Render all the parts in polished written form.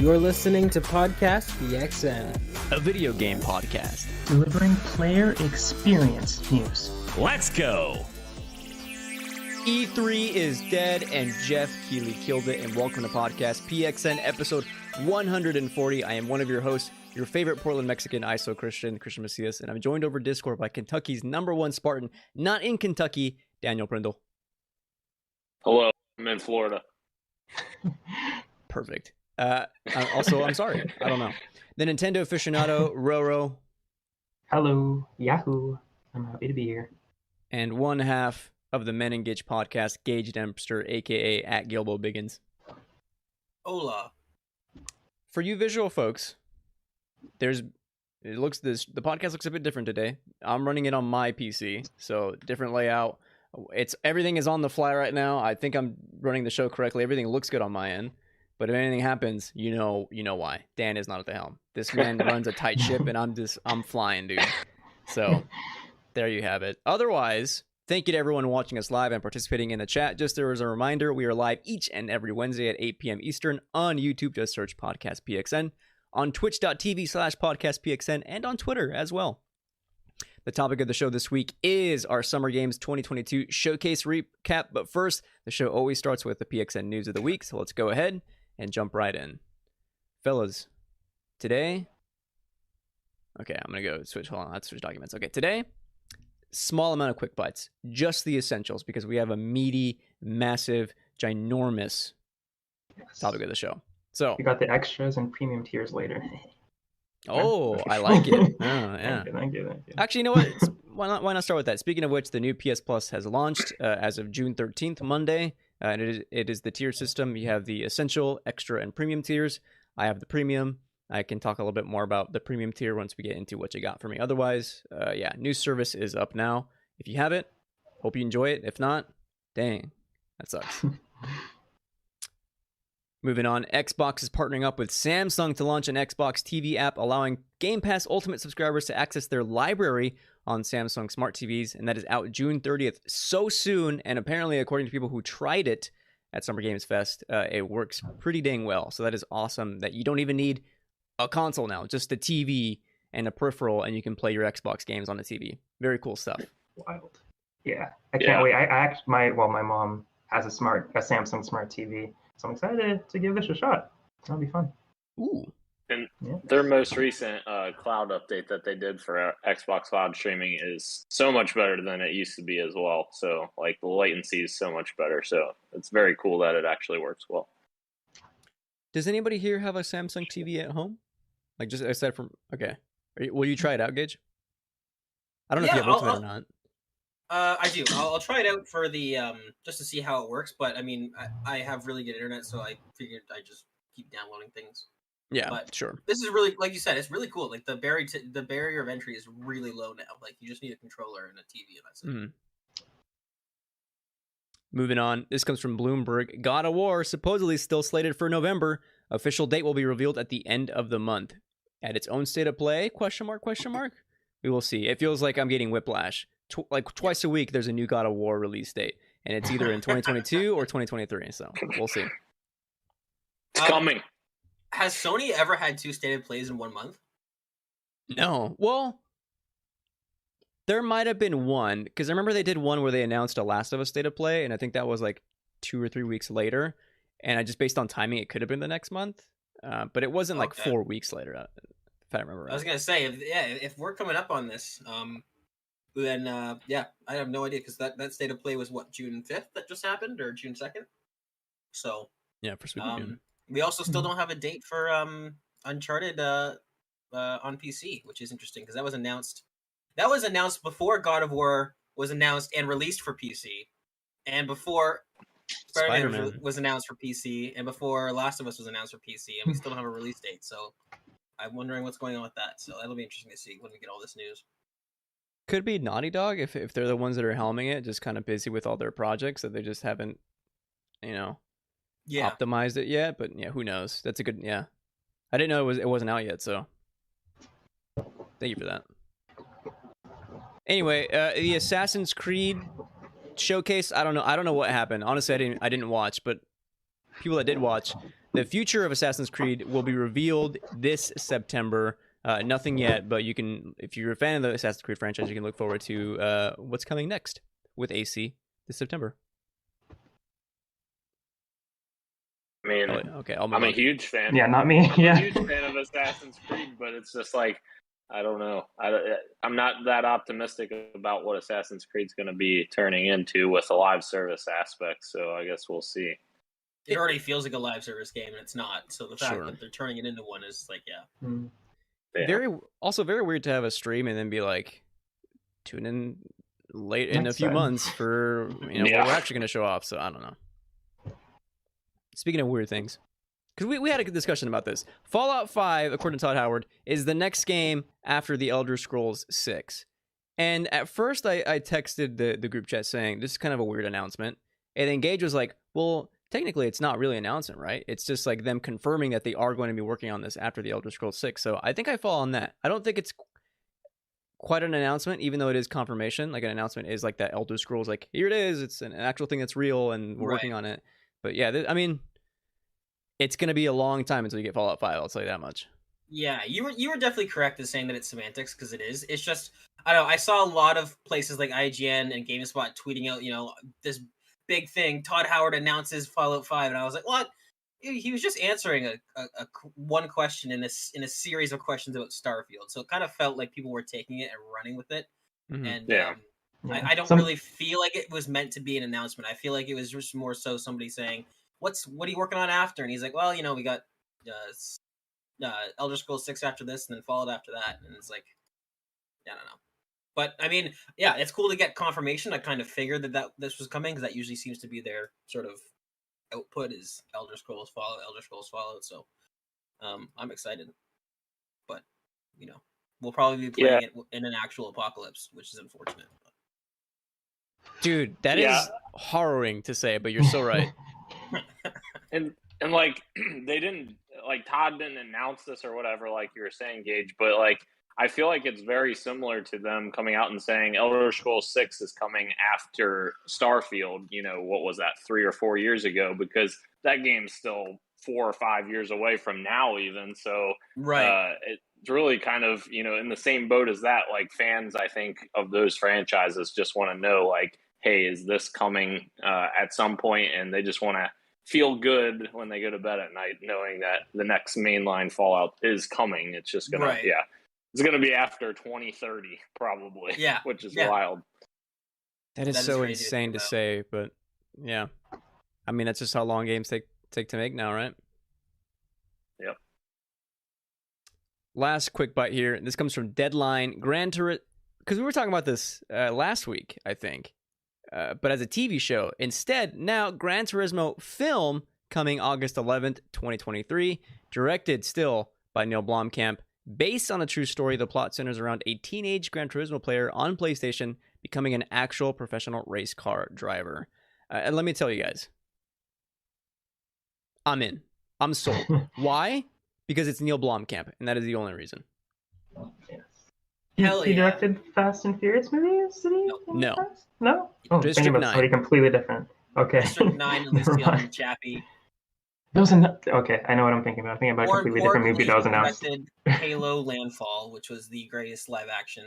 You're listening to Podcast PXN, a video game podcast delivering player experience news. Let's go! E3 is dead, and Geoff Keighley killed it, and welcome to Podcast PXN episode 140. I am one of your hosts, your favorite Portland Mexican, ISO Christian Macias, and I'm joined over Discord by Kentucky's #1 Spartan, not in Kentucky, Daniel Prindle. Hello, I'm in Florida. Perfect. Also, I'm sorry. I don't know. The Nintendo aficionado, Roro. Hello, Yahoo. I'm happy to be here. And one half of the Men Engage podcast, Gage Dempster, a.k.a. at Gilbo Biggins. Hola. For you visual folks, the podcast looks a bit different today. I'm running it on my PC, so different layout. Everything is on the fly right now. I think I'm running the show correctly. Everything looks good on my end. But if anything happens, you know why. Dan is not at the helm. This man runs a tight ship, and I'm flying, dude. So there you have it. Otherwise, thank you to everyone watching us live and participating in the chat. Just as a reminder, we are live each and every Wednesday at 8 p.m. Eastern on YouTube. Just search Podcast PXN, on twitch.tv/podcastpxn, and on Twitter as well. The topic of the show this week is our Summer Games 2022 Showcase recap. But first, the show always starts with the PXN news of the week. So let's go ahead and jump right in. Fellas, today... Okay, I'm going to go switch. Hold on, let's switch documents. Okay, today, small amount of quick bites. Just the essentials, because we have a meaty, massive, ginormous topic of the show. So we got the extras and premium tiers later. Oh, I like it. Oh, yeah. Thank you. Actually, you know what? Why not start with that? Speaking of which, the new PS Plus has launched as of June 13th, Monday. And it is the tier system. You have the essential, extra, and premium tiers. I have the premium. I can talk a little bit more about the premium tier once we get into what you got for me. Otherwise, new service is up now. If you have it, hope you enjoy it. If not, dang, that sucks. Moving on, Xbox is partnering up with Samsung to launch an Xbox TV app allowing Game Pass Ultimate subscribers to access their library on Samsung smart TVs, and that is out June 30th. So soon, and apparently, according to people who tried it at Summer Games Fest, it works pretty dang well. So that is awesome that you don't even need a console now, just a TV and a peripheral, and you can play your Xbox games on the TV. Very cool stuff. Wild. Yeah, I can't wait. I actually, my mom has a Samsung smart TV. So I'm excited to give this a shot. That'll be fun. Ooh. And their most recent cloud update that they did for Xbox Cloud streaming is so much better than it used to be as well. So, like, the latency is so much better. So it's very cool that it actually works well. Does anybody here have a Samsung TV at home? Like, just aside from... Okay. Will you try it out, Gage? I don't know if you have Ultimate or not. I do. I'll try it out for the just to see how it works. But I mean, I have really good internet, so I figured I just keep downloading things. Yeah, but sure. This is really, like you said, it's really cool. Like the barrier of entry is really low now. Like you just need a controller and a TV, and that's it. Mm-hmm. Moving on, this comes from Bloomberg. God of War supposedly still slated for November. Official date will be revealed at the end of the month. At its own state of play? Question mark? We will see. It feels like I'm getting whiplash. Twice a week, there's a new God of War release date, and it's either in 2022 or 2023. So we'll see. It's coming. Has Sony ever had 2 stated plays in 1 month? No. Well, there might have been one, because I remember they did one where they announced a Last of Us state of play, and I think that was like 2 or 3 weeks later. And I just based on timing, it could have been the next month, but it wasn't like 4 weeks later, if I remember right. I was gonna say, if we're coming up on this, then I have no idea, because that state of play was what, June 5th that just happened, or June 2nd. So yeah, for June. We also still don't have a date for Uncharted on PC, which is interesting because that was announced. That was announced before God of War was announced and released for PC, and before Spider-Man was announced for PC, and before Last of Us was announced for PC, and we still don't have a release date. So I'm wondering what's going on with that. So that'll be interesting to see when we get all this news. Could be Naughty Dog if they're the ones that are helming it, just kind of busy with all their projects that they just haven't, optimized it yet. But yeah, who knows? That's a good I didn't know it wasn't out yet, so thank you for that. Anyway, the Assassin's Creed Showcase. I don't know what happened. Honestly, I didn't watch, but people that did watch the future of Assassin's Creed will be revealed this September. Nothing yet, but you can, if you're a fan of the Assassin's Creed franchise, you can look forward to what's coming next with AC this September. I mean, okay, I'm a huge fan. Yeah, not me. I'm a huge fan of Assassin's Creed, but it's just like, I don't know. I'm not that optimistic about what Assassin's Creed's going to be turning into with a live service aspect, so I guess we'll see. It already feels like a live service game, and it's not. So the fact that they're turning it into one is like, Yeah. Very weird to have a stream and then be like, tune in late in a few months for what we're actually going to show off. So I don't know. Speaking of weird things, because we had a good discussion about this. Fallout 5, according to Todd Howard, is the next game after the Elder Scrolls 6. And at first I texted the group chat saying, this is kind of a weird announcement. And then Gage was like, well, technically it's not really an announcement, right? It's just like them confirming that they are going to be working on this after the Elder Scrolls 6. So I think I fall on that. I don't think it's quite an announcement, even though it is confirmation. Like an announcement is like that Elder Scrolls, like, here it is. It's an actual thing that's real and we're working on it. But yeah, I mean, it's going to be a long time until you get Fallout 5. I'll tell you that much. Yeah, you were definitely correct in saying that it's semantics, because it is. It's just, I don't know, I saw a lot of places like IGN and GameSpot tweeting out, this big thing. Todd Howard announces Fallout 5, and I was like, what? He was just answering a one question in a series of questions about Starfield. So it kind of felt like people were taking it and running with it. Mm-hmm. And I don't really feel like it was meant to be an announcement. I feel like it was just more so somebody saying, what are you working on after? And he's like, well, we got Elder Scrolls 6 after this, and then Fallout after that. And it's like, I don't know. But I mean, yeah, it's cool to get confirmation. I kind of figured that this was coming, because that usually seems to be their sort of output, is Elder Scrolls Fallout. So I'm excited. But we'll probably be playing it in an actual apocalypse, which is unfortunate. Dude, that is harrowing to say, but you're so right. and like they didn't, like, Todd didn't announce this or whatever, like you were saying, Gage, but like I feel like it's very similar to them coming out and saying Elder Scrolls 6 is coming after Starfield, what was that, 3 or 4 years ago, because that game's still 4 or 5 years away from now even. So it's really kind of, in the same boat as that. Like, fans, I think, of those franchises just want to know, like, hey, is this coming at some point? And they just want to feel good when they go to bed at night, knowing that the next mainline Fallout is coming. It's just going to, it's going to be after 2030, probably, which is wild. That is so insane to say, but yeah. I mean, that's just how long games take to make now, right? Yep. Last quick bite here. This comes from Deadline. Gran Turismo, because we were talking about this last week, I think. But as a TV show. Instead, now Gran Turismo film coming August 11th, 2023. Directed still by Neil Blomkamp. Based on a true story, the plot centers around a teenage Gran Turismo player on PlayStation becoming an actual professional race car driver. And let me tell you guys, I'm in. I'm sold. Why? Because it's Neil Blomkamp, and that is the only reason. He directed Fast and Furious movies? Did he? No. No? Oh, District thinking about 9. somebody completely different. Okay. District 9, Elysium, Chappie. Okay, I know what I'm thinking about. I'm thinking about a completely different movie that was announced. Halo Landfall, which was the greatest live-action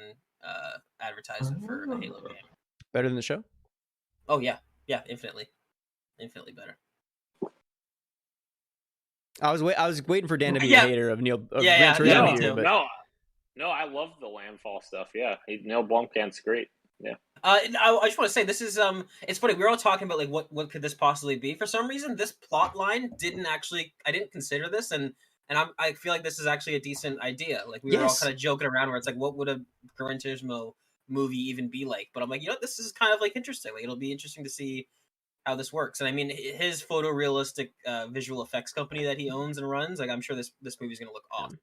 advertisement for a Halo game. Better than the show? Oh, yeah. Yeah, infinitely. Infinitely better. I was waiting for Dan to be a hater of Neil. Gran Turismo here, but... No, I love the Landfall stuff. Yeah, Neil Blomkamp's great. Yeah. I just want to say, this is it's funny, we were all talking about like what could this possibly be. For some reason, this plot line I didn't consider this, and I feel like this is actually a decent idea. Like, we were all kind of joking around where it's like, what would a Gran Turismo movie even be like? But I'm like, this is kind of like interesting. Like, it'll be interesting to see how this works. And I mean, his photorealistic visual effects company that he owns and runs, like, I'm sure this movie's gonna look awesome.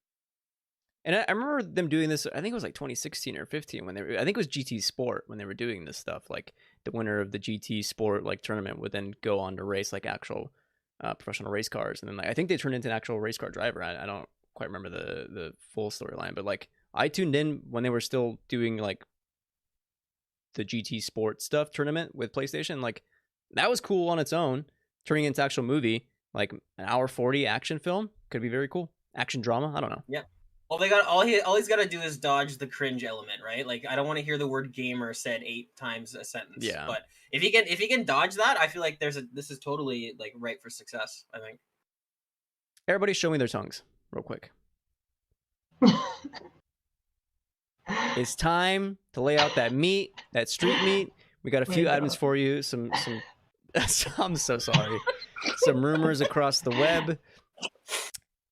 And I remember them doing this, I think it was like 2016 or 15 when I think it was GT Sport when they were doing this stuff. Like, the winner of the GT Sport like tournament would then go on to race like actual professional race cars. And then I think they turned into an actual race car driver. I don't quite remember the full storyline, but like, I tuned in when they were still doing like the GT Sport stuff tournament with PlayStation. Like, that was cool on its own, turning into actual movie. like an hour 40 action film. Could be very cool. Action drama. I don't know. Yeah. Well, they got all he's got to do is dodge the cringe element, right? Like, I don't want to hear the word gamer said 8 times a sentence. Yeah. But if he can dodge that, I feel like this is totally like ripe for success. I think. Everybody, show me their tongues, real quick. It's time to lay out that meat, that street meat. We got a few items for you. Some. I'm so sorry. Some rumors across the web.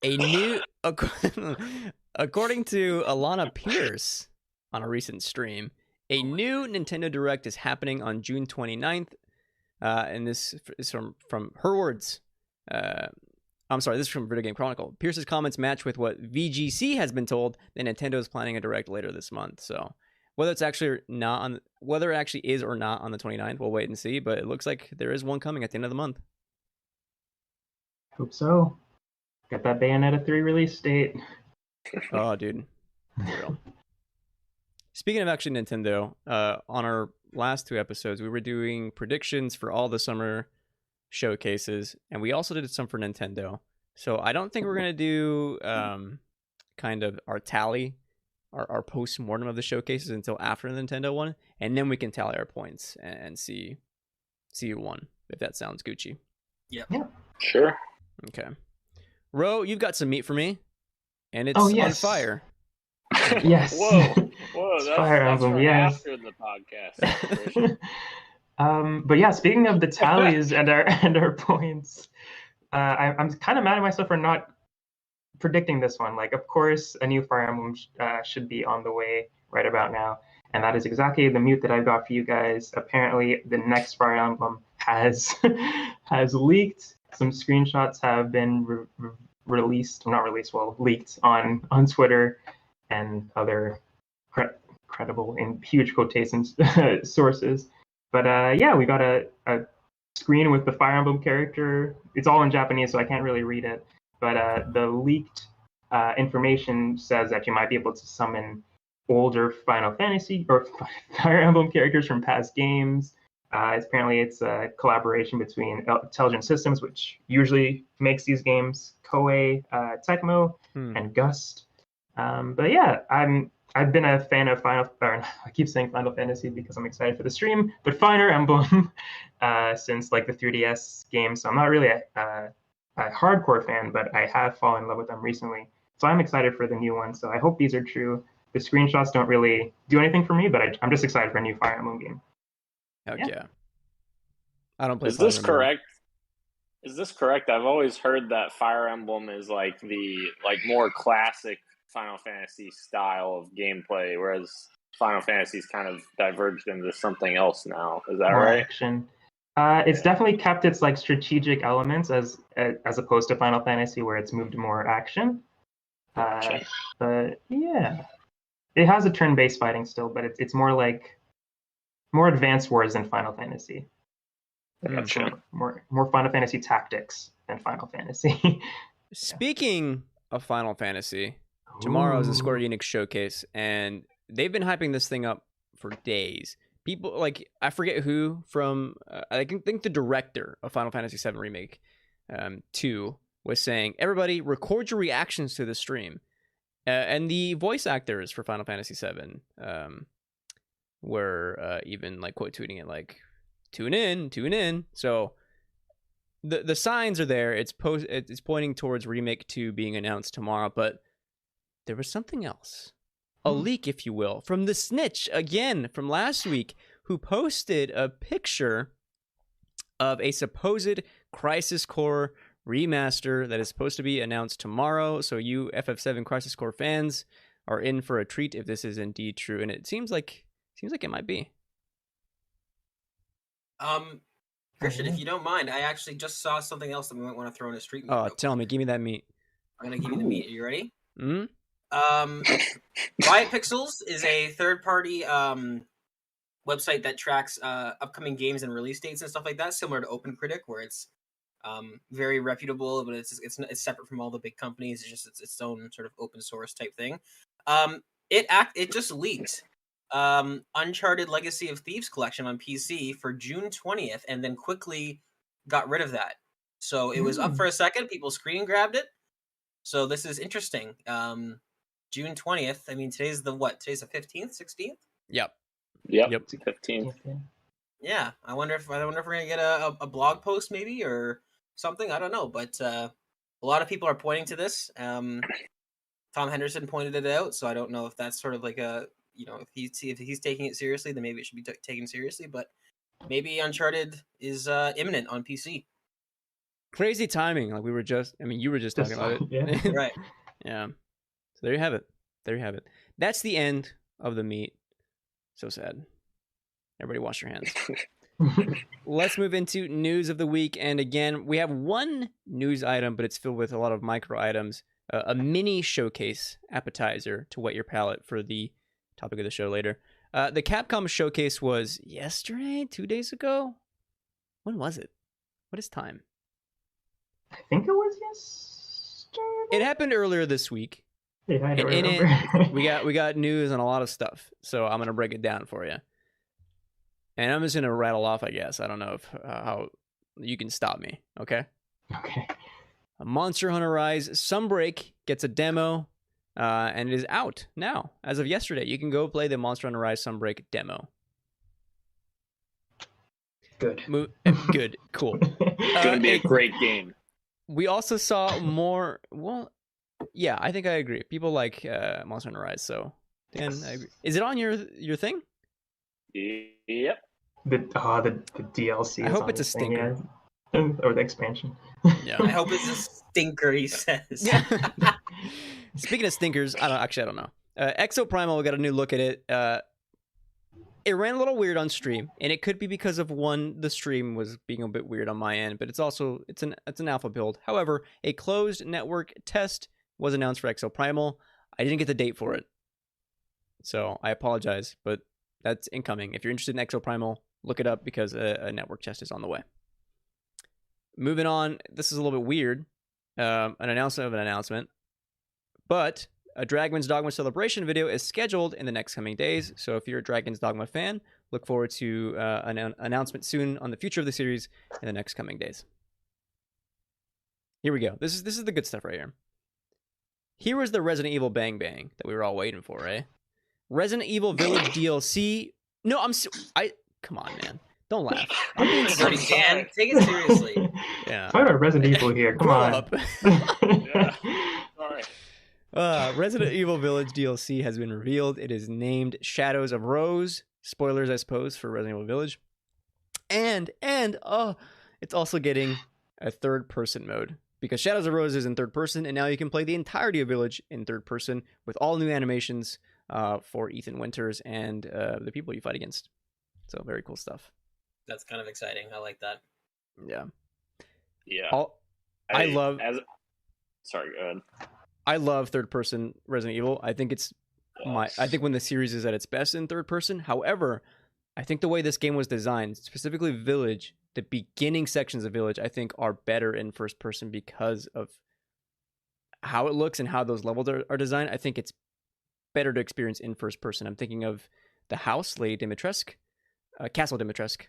A new, according to Alana Pierce on a recent stream, a new Nintendo Direct is happening on June 29th. And this is from her words. I'm sorry, this is from Video Game Chronicle. Pierce's comments match with what VGC has been told that Nintendo is planning a Direct later this month. So whether it actually is or not on the 29th, we'll wait and see. But it looks like there is one coming at the end of the month. Hope so. Got that Bayonetta 3 release date. Oh, dude. For real. Speaking of actually Nintendo, on our last 2 episodes, we were doing predictions for all the summer showcases, and we also did some for Nintendo. So I don't think we're going to do kind of our tally, our post-mortem of the showcases until after the Nintendo one, and then we can tally our points and see who won, if that sounds Gucci. Yeah. Sure. Okay. Ro, you've got some meat for me, and it's yes. on fire. Yes. Whoa, that's Fire Emblem, for yes. after the podcast. But yeah, speaking of the tallies and our points, I'm kind of mad at myself for not predicting this one. Like, of course, a new Fire Emblem should be on the way right about now, and that is exactly the mute that I've got for you guys. Apparently, the next Fire Emblem has leaked. Some screenshots have been leaked on Twitter and other credible in huge quotations sources. But yeah, we got a screen with the Fire Emblem character. It's all in Japanese, so I can't really read it. But the leaked information says that you might be able to summon older Final Fantasy or Fire Emblem characters from past games. Apparently, it's a collaboration between Intelligent Systems, which usually makes these games, Koei, Tecmo, and Gust. But yeah, I've been a fan of I keep saying Final Fantasy because I'm excited for the stream, but Fire Emblem since like the 3DS game. So I'm not really a hardcore fan, but I have fallen in love with them recently. So I'm excited for the new one. So I hope these are true. The screenshots don't really do anything for me, but I'm just excited for a new Fire Emblem game. Heck yeah. I don't play. Is this correct? Is this correct? I've always heard that Fire Emblem is like the more classic Final Fantasy style of gameplay, whereas Final Fantasy's kind of diverged into something else now. Is that more right? Action. It's definitely kept its like strategic elements as opposed to Final Fantasy, where it's moved to more action. But yeah, it has a turn-based fighting still, but it's more like more advanced wars than Final Fantasy. Gotcha. More Final Fantasy tactics than Final Fantasy. Speaking of Final Fantasy, tomorrow is the Square Enix showcase, and they've been hyping this thing up for days. People like I forget who from I think the director of Final Fantasy VII Remake 2 was saying, everybody record your reactions to the stream, and the voice actors for Final Fantasy VII were even like quote tweeting it like tune in. So the signs are there. It's pointing towards Remake 2 being announced tomorrow, but there was something else. A leak, if you will, from the Snitch, again, from last week, who posted a picture of a supposed Crisis Core remaster that is supposed to be announced tomorrow. So you FF7 Crisis Core fans are in for a treat if this is indeed true, and it seems like it might be. Christian, if you don't mind, I actually just saw something else that we might want to throw in a street meet. Oh, tell me, give me that meat. I'm gonna give you the meat. Are you ready? Hmm. Riot Pixels is a third-party website that tracks upcoming games and release dates and stuff like that, similar to OpenCritic, where it's very reputable, but it's separate from all the big companies. It's just its own sort of open source type thing. It just leaked Uncharted Legacy of Thieves collection on PC for June 20th, and then quickly got rid of that. So it was up for a second. People screen grabbed it. So this is interesting. June 20th. I mean, today's the what? Today's the 15th, 16th. Yep. Yep. Yep. 15th. Yeah, I wonder if we're gonna get a blog post maybe or something. I don't know, but a lot of people are pointing to this. Tom Henderson pointed it out, so I don't know if that's sort of like a if he's taking it seriously, then maybe it should be taken seriously. But maybe Uncharted is imminent on PC. Crazy timing. Like you were just talking about it. Yeah. Right. Yeah. So there you have it. That's the end of the meet. So sad. Everybody wash your hands. Let's move into news of the week. And again, we have one news item, but it's filled with a lot of micro items. A mini showcase appetizer to whet your palate for the topic of the show later. The Capcom Showcase was yesterday, 2 days ago. When was it? What is time? I think it was yesterday. It happened earlier this week. Yeah, I don't In remember. it, we got news on a lot of stuff. So I'm gonna break it down for you. And I'm just going to rattle off, I guess. I don't know if how you can stop me, okay? Okay. Monster Hunter Rise Sunbreak gets a demo, and it is out now. As of yesterday, you can go play the Monster Hunter Rise Sunbreak demo. Good. Good, cool. It's going to be a great game. We also saw more, well, yeah, I think I agree. People like Monster Hunter Rise, so Dan, I agree. Is it on your thing? Yep. The DLC. I is hope on it's a this thing, stinker. yeah. Or the expansion. Yeah. I hope it's a stinker, he says. Yeah. Speaking of stinkers, I don't know. Exo Primal, we got a new look at it. It ran a little weird on stream, and it could be because of the stream was being a bit weird on my end, but it's an alpha build. However, a closed network test was announced for Exo Primal. I didn't get the date for it, so I apologize, but that's incoming. If you're interested in Exo Primal, look it up because a network test is on the way. Moving on, this is a little bit weird. An announcement of an announcement. But a Dragon's Dogma celebration video is scheduled in the next coming days. So if you're a Dragon's Dogma fan, look forward to an announcement soon on the future of the series in the next coming days. Here we go. This is the good stuff right here. Here was the Resident Evil Bang Bang that we were all waiting for, eh? Resident Evil Village DLC. No, come on, man. Don't laugh. I'm being Dirty serious. Dan, take it seriously. Yeah. Talk about Resident Evil here. Come Grow on. up. Yeah. All right. Resident Evil Village DLC has been revealed. It is named Shadows of Rose. Spoilers, I suppose, for Resident Evil Village. And it's also getting a third-person mode. Because Shadows of Rose is in third person, and now you can play the entirety of Village in third person with all new animations for Ethan Winters and the people you fight against. So very cool stuff. That's kind of exciting. I like that. Yeah. Yeah. Sorry, go ahead. I love third person Resident Evil. I think I think when the series is at its best in third person. However, I think the way this game was designed, specifically Village, the beginning sections of Village, I think are better in first person because of how it looks and how those levels are designed. I think it's better to experience in first person. I'm thinking of the house, Lady Dimitrescu, Castle Dimitrescu,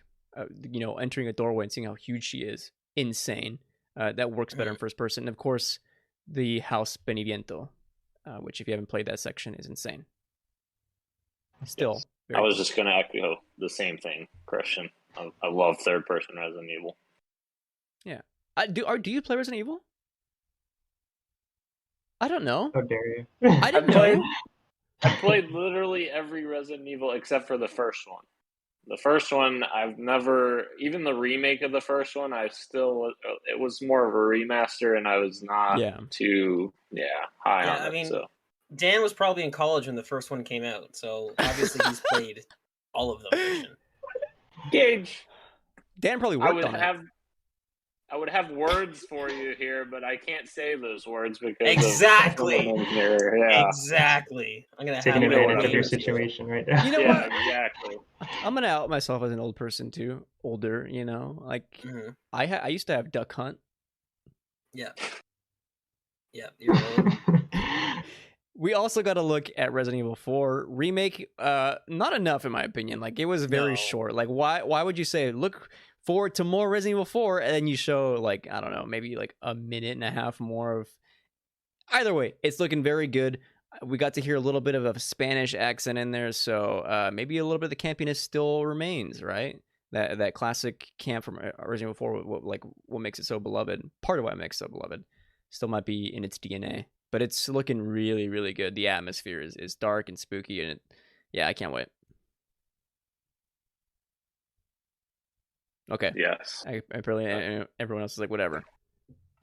entering a doorway and seeing how huge she is. Insane. That works better in first person. And of course, the house Beneviento, which if you haven't played that section is insane. Still. Yes. I was just going to echo the same thing, Christian. I love third person Resident Evil. Yeah. Do you play Resident Evil? I don't know. How dare you? I didn't know. I played literally every Resident Evil except for the first one. The first one, I've never, even the remake of the first one, it was more of a remaster, and I was not too high on it. I mean, Dan was probably in college when the first one came out, so obviously he's played all of them. Gage, Dan probably worked on it. I would have words for you here, but I can't say those words because exactly. Yeah. Exactly. I'm gonna taking advantage of your situation right now. You know what? Exactly. I'm gonna out myself as an old person too, older. I used to have Duck Hunt. Yeah. Yeah, you're old. We also got to look at Resident Evil 4 remake. Not enough in my opinion. Like it was very short. Like why would you say look forward to more Resident Evil 4, and then you show like, I don't know, maybe like a minute and a half more of. Either way, it's looking very good. We got to hear a little bit of a Spanish accent in there, so maybe a little bit of the campiness still remains, right? That classic camp from Resident Evil 4, what makes it so beloved, part of why it makes it so beloved, still might be in its DNA. But it's looking really, really good. The atmosphere is dark and spooky, and I can't wait. Okay. Yes. Apparently, everyone else is like, whatever.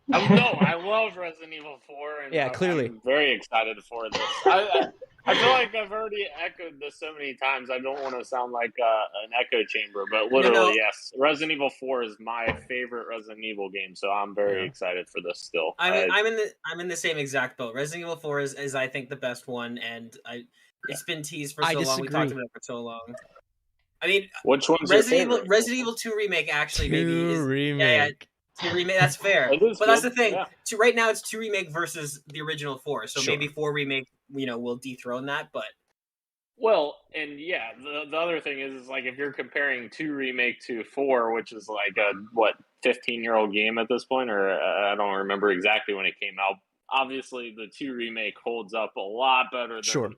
No, I love Resident Evil 4, and clearly. I'm very excited for this. I feel like I've already echoed this so many times. I don't want to sound like an echo chamber, but literally, yes. Resident Evil 4 is my favorite Resident Evil game, so I'm very excited for this still. I'm in the same exact boat. Resident Evil 4 is I think the best one, and it's been teased for so long. We talked about it for so long. I mean, which one's Resident Evil 2 remake actually maybe is remake. To remake, that's fair. But good. that's the thing. Yeah. Right now, it's 2 remake versus the original 4. So maybe 4 remake, will dethrone that. But and the other thing is like if you're comparing 2 remake to 4, which is like a 15-year-old game at this point, or I don't remember exactly when it came out. Obviously, the 2 remake holds up a lot better than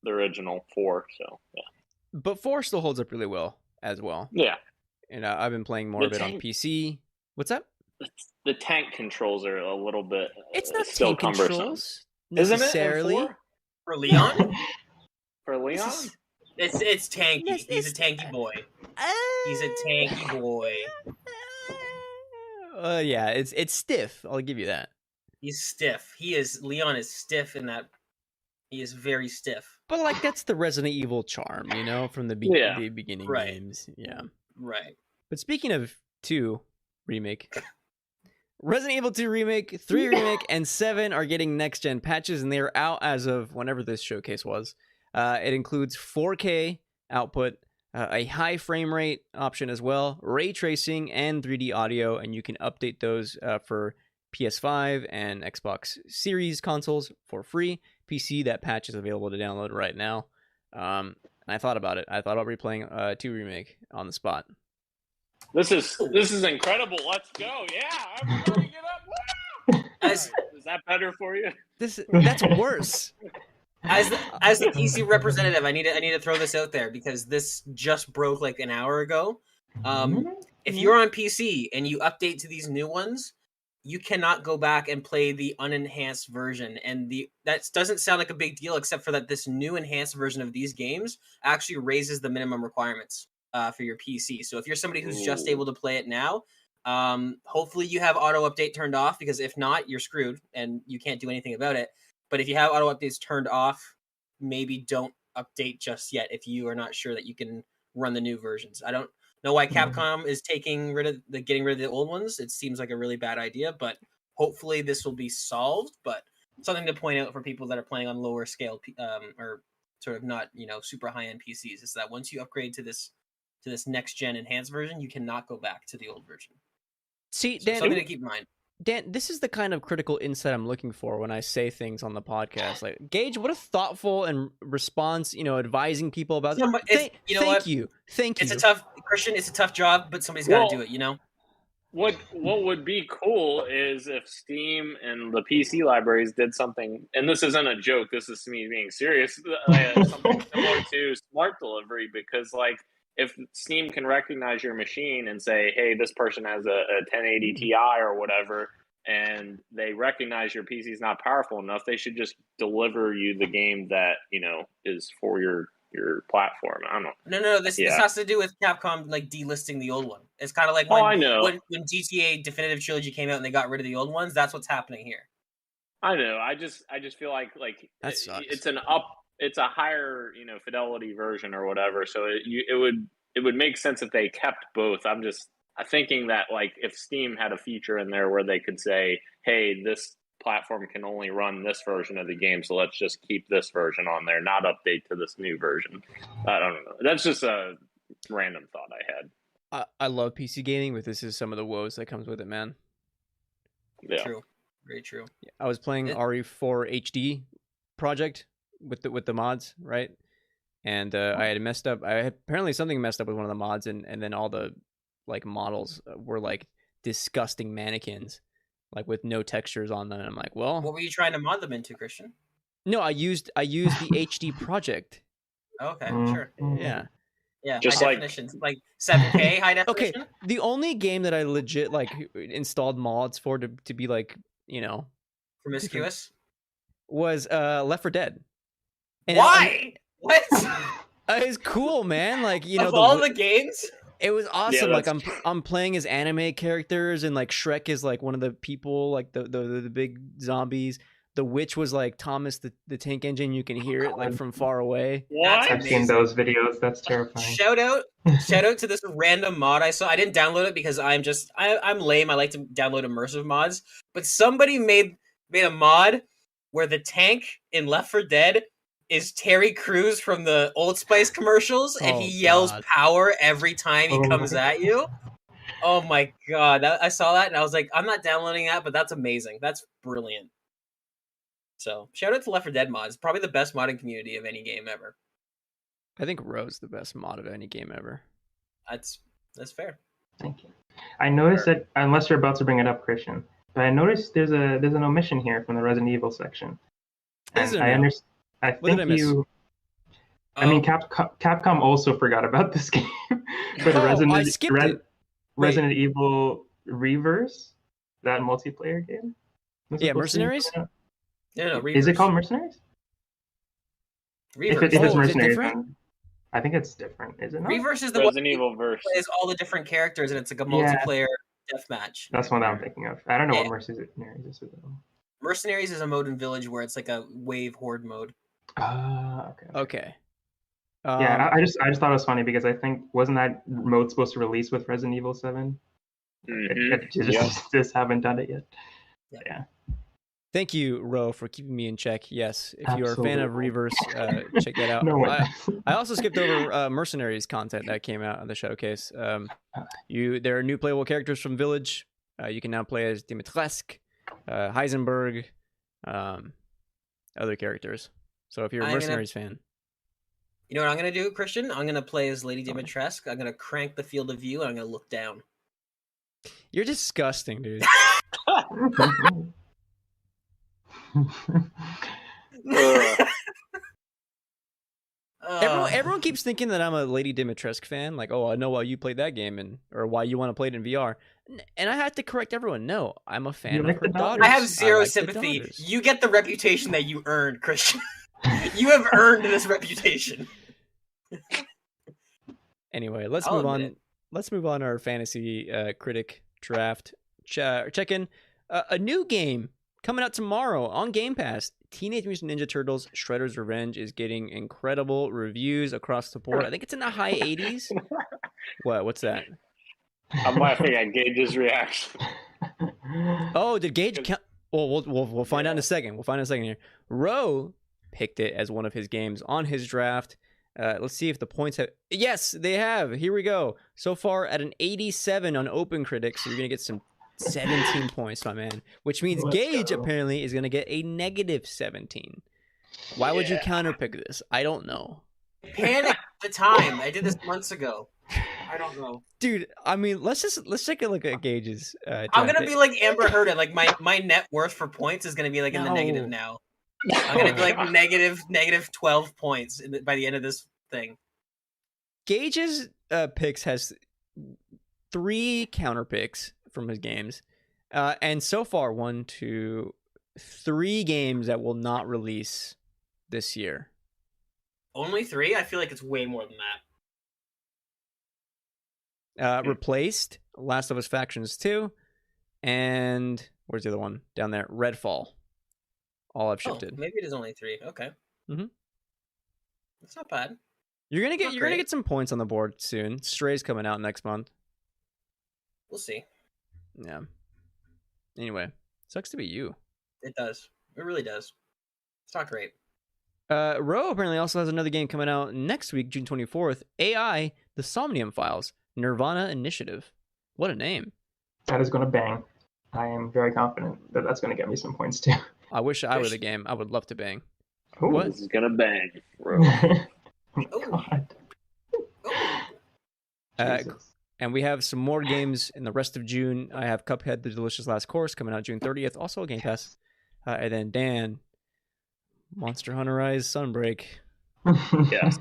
the original 4. So yeah. But 4 still holds up really well as well. Yeah. And I've been playing more of it on PC. What's that? The tank controls are a little bit. It's not still tank cumbersome. Controls necessarily. Isn't it for Leon? For Leon? It's tanky. He's a tanky boy. He's a tanky boy. It's stiff. I'll give you that. He's stiff. Leon is stiff in that. He is very stiff. But like that's the Resident Evil charm, from the beginning games. Yeah. Right. But speaking of 2 remake, Resident Evil 2 remake, 3 remake, and 7 are getting next gen patches, and they are out as of whenever this showcase was. It includes 4K output, a high frame rate option as well, ray tracing, and 3D audio, and you can update those for PS5 and Xbox Series consoles for free. PC, that patch is available to download right now. And I thought about it. I thought about replaying 2 remake on the spot. This is incredible. Let's go. Yeah, I'm throwing it up. Is that better for you? That's worse. As the PC representative, I need to throw this out there because this just broke like an hour ago. If you're on PC and you update to these new ones, you cannot go back and play the unenhanced version, and that doesn't sound like a big deal, except for that this new enhanced version of these games actually raises the minimum requirements for your PC. So if you're somebody who's just able to play it now, hopefully you have auto update turned off, because if not, you're screwed and you can't do anything about it. But if you have auto updates turned off, maybe don't update just yet if you are not sure that you can run the new versions. I don't know why Capcom is getting rid of the old ones. It seems like a really bad idea, but hopefully this will be solved. But something to point out for people that are playing on lower scale or sort of not super high end PCs is that once you upgrade to this next gen enhanced version, you cannot go back to the old version. See, so Dan, something to keep in mind. Dan, this is the kind of critical insight I'm looking for when I say things on the podcast. Like, Gage, what a thoughtful and response, advising people about it. Thank you. It's a tough job, but somebody's got to do it, What would be cool is if Steam and the PC libraries did something, and this isn't a joke, this is me being serious, something similar to smart delivery, because if Steam can recognize your machine and say, hey, this person has a 1080 Ti or whatever, and they recognize your PC is not powerful enough, they should just deliver you the game that, is for your platform. I don't know. No. This has to do with Capcom delisting the old one. It's kind of like when GTA Definitive Trilogy came out and they got rid of the old ones. That's what's happening here. I know. I just feel like that sucks. It's a higher fidelity version or whatever. So it would make sense if they kept both. I'm thinking that if Steam had a feature in there where they could say, hey, this platform can only run this version of the game, so let's just keep this version on there, not update to this new version. I don't know. That's just a random thought I had. I love PC gaming, but this is some of the woes that comes with it, man. Yeah. True. Very true. I was playing RE4 HD project with the mods, right? And I had messed up. Apparently something messed up with one of the mods, and then all the like models were like disgusting mannequins, like with no textures on them. And I'm like, well, What were you trying to mod them into, Christian? no, I used the HD project. Okay, sure. Yeah. Yeah, Just high like- definition, like 7K high Okay. definition. The only game that I legit like installed mods for to be like, you know, Promiscuous. was Left 4 Dead. And Why? What? It's cool, man. Like, you know, Of all the games? it was awesome. Like that's I'm playing as anime characters, and like Shrek is like one of the people, like the big zombies. The witch was like Thomas the Tank Engine. You can hear it like from far away. What? I've seen those videos. That's terrifying. Shout out to this random mod I saw. I didn't download it because I'm lame. I like to download immersive mods. But somebody made a mod where the tank in Left 4 Dead is Terry Crews from the Old Spice commercials, and Oh, he yells God. power every time he Oh comes my at you. Oh my god. I saw that and I was like, I'm not downloading that, but that's amazing. That's brilliant. So shout out to Left 4 Dead mods. Probably the best modding community of any game ever. I think Ro's the best mod of any game ever. That's fair. Thank you. I noticed that, unless you're about to bring it up, Christian, but I noticed there's an omission here from the Resident Evil section. Is And there I now? understand. I What did think I miss? I mean, Oh. Capcom also forgot about this game for the Oh, I skipped it. Wait. Resident Evil Reverse, that multiplayer game. Was Yeah, supposed to be Mercenaries? coming out. No, Is it called Mercenaries? Reverse? If Oh, it's is it Mercenaries, different? then I think it's different. Is it not? Reverse is the one Resident that Evil verse. plays all the different characters, and it's like a Yeah. multiplayer deathmatch. That's one that I'm thinking of. I don't know Yeah. what Mercenaries is. Mercenaries is a mode in Village where it's like a wave horde mode. Okay. Okay. Yeah, I just thought it was funny because I think wasn't that mode supposed to release with Resident Evil 7? Mhm. It just haven't done it yet. Yeah. Yeah. Thank you, Ro, for keeping me in check. Yes, if you're a fan of Absolutely. Reverse, check that out. No one. I also skipped over Mercenaries content that came out on the showcase. There are new playable characters from Village. You can now play as Dimitrescu, Heisenberg, other characters. So if you're a I'm gonna- Mercenaries fan, You know what I'm gonna do, Christian? I'm gonna play as Lady Dimitrescu. I'm gonna crank the field of view, and I'm gonna look down. you're disgusting, dude. Ugh. Everyone keeps thinking that I'm a Lady Dimitrescu fan. Like, oh, I know why you played that game or why you want to play it in VR. And I have to correct everyone. No, I'm a fan You of like her the daughters? daughters. I have zero like the sympathy. daughters. You get the reputation that you earned, Christian. You have earned this reputation. Anyway, let's I'll move admit on. it. Let's move on to our fantasy critic draft. Check in a new game coming out tomorrow on Game Pass. Teenage Mutant Ninja Turtles: Shredder's Revenge is getting incredible reviews across the board. I think it's in the high 80s. What's that? I'm laughing at Gage's reaction. Oh, did Gage count? Well, we'll find out in a second. We'll find out in a second here. Ro picked it as one of his games on his draft. Let's see if the points have. Yes, they have. Here we go. So far at an 87 on OpenCritic, so you're gonna get some 17 points, my man. Which means Let's Gage go. apparently is gonna get a negative 17. Why would you Yeah. counterpick this? I don't know, Panic at the time. I did this months ago. I don't know. dude. I mean, let's take a look at Gage's. I'm draft. gonna be like Amber Heard, and like my net worth for points is gonna be like in the negative No. now. I'm gonna be like negative 12 points by the end of this thing. Gage's picks has 3 counter picks from his games, and so far 1, 2, 3 games that will not release this year. Only 3? I feel like it's way more than that. Replaced Last of Us Factions 2, and where's the other one down there? Redfall. All I've shifted. Oh, maybe it is only 3. Okay. Mhm. That's not bad. You're gonna not get great. some points on the board soon. Stray's coming out next month. We'll see. Yeah. Anyway, sucks to be you. It does. It really does. It's not great. Ro apparently also has another game coming out next week, June 24th. AI: The Somnium Files, Nirvana Initiative. What a name! That is going to bang. I am very confident that that's going to get me some points too. I wish I were the game. I would love to bang. Oh. What? This is gonna bang, bro. Oh my Oh. God. Oh. Uh, Jesus. And we have some more games in the rest of June. I have Cuphead: The Delicious Last Course coming out June 30th, also a Game Pass. And then Dan, Monster Hunter Rise Sunbreak. Yes,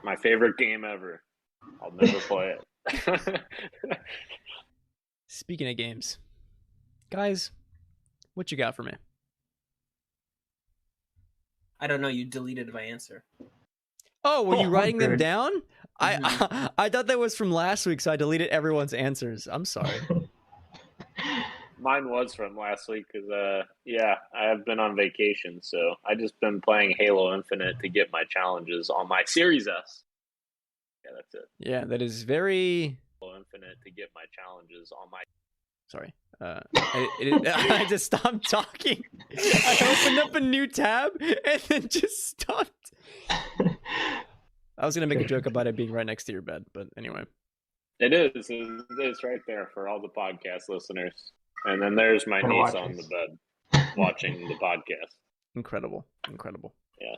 my favorite game ever. I'll never play it. Speaking of games, guys, what you got for me? I don't know. You deleted my answer. Oh, were you writing them good. down? I thought that was from last week, so I deleted everyone's answers. I'm sorry. Mine was from last week because, I have been on vacation, so I just been playing Halo Infinite to get my challenges on my Series S. Yeah, that's it. Yeah, that is very... Halo Infinite to get my challenges on my... Sorry. I just stopped talking. I opened up a new tab and then just stopped. I was going to make a joke about it being right next to your bed, but anyway. It is. It's right there for all the podcast listeners. And then there's my niece on the bed watching the podcast. Incredible. Yes.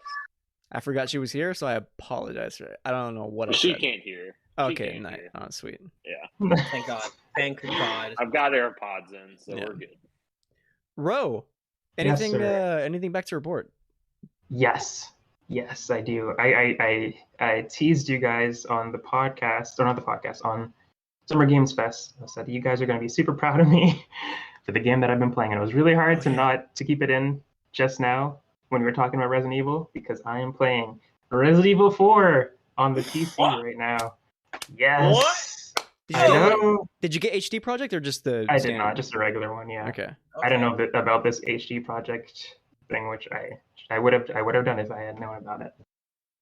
I forgot she was here, so I apologize for it. I don't know what I She said. can't hear. Okay, nice. Oh, sweet. Yeah. Thank God. Thank God. I've got AirPods in, so Yeah. we're good. Ro, Yes, anything sir. anything back to report? Yes, I do. I teased you guys on the podcast, or not the podcast, on Summer Games Fest. I said you guys are going to be super proud of me for the game that I've been playing, and it was really hard to keep it in just now when we were talking about Resident Evil, because I am playing Resident Evil 4 on the PC right now. Yes. What? I know. Did you get HD Project or just the I did standard? not, just a regular one. Yeah. Okay. I don't know about this HD project thing, which I would have done if I had known about it.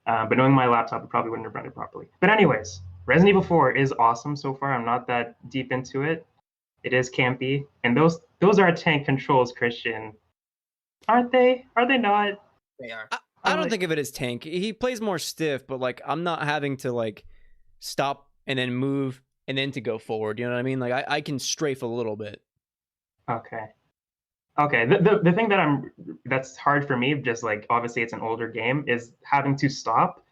But knowing my laptop, it probably wouldn't have run it properly. But anyways, Resident Evil 4 is awesome so far. I'm not that deep into it. It is campy, and those are tank controls, Christian, aren't they? Are they not? They are. I don't think of it as tank. He plays more stiff, but like I'm not having to like stop and then move and then to go forward. You know what I mean? Like I can strafe a little bit. Okay. The thing that's hard for me, just like obviously it's an older game, is having to stop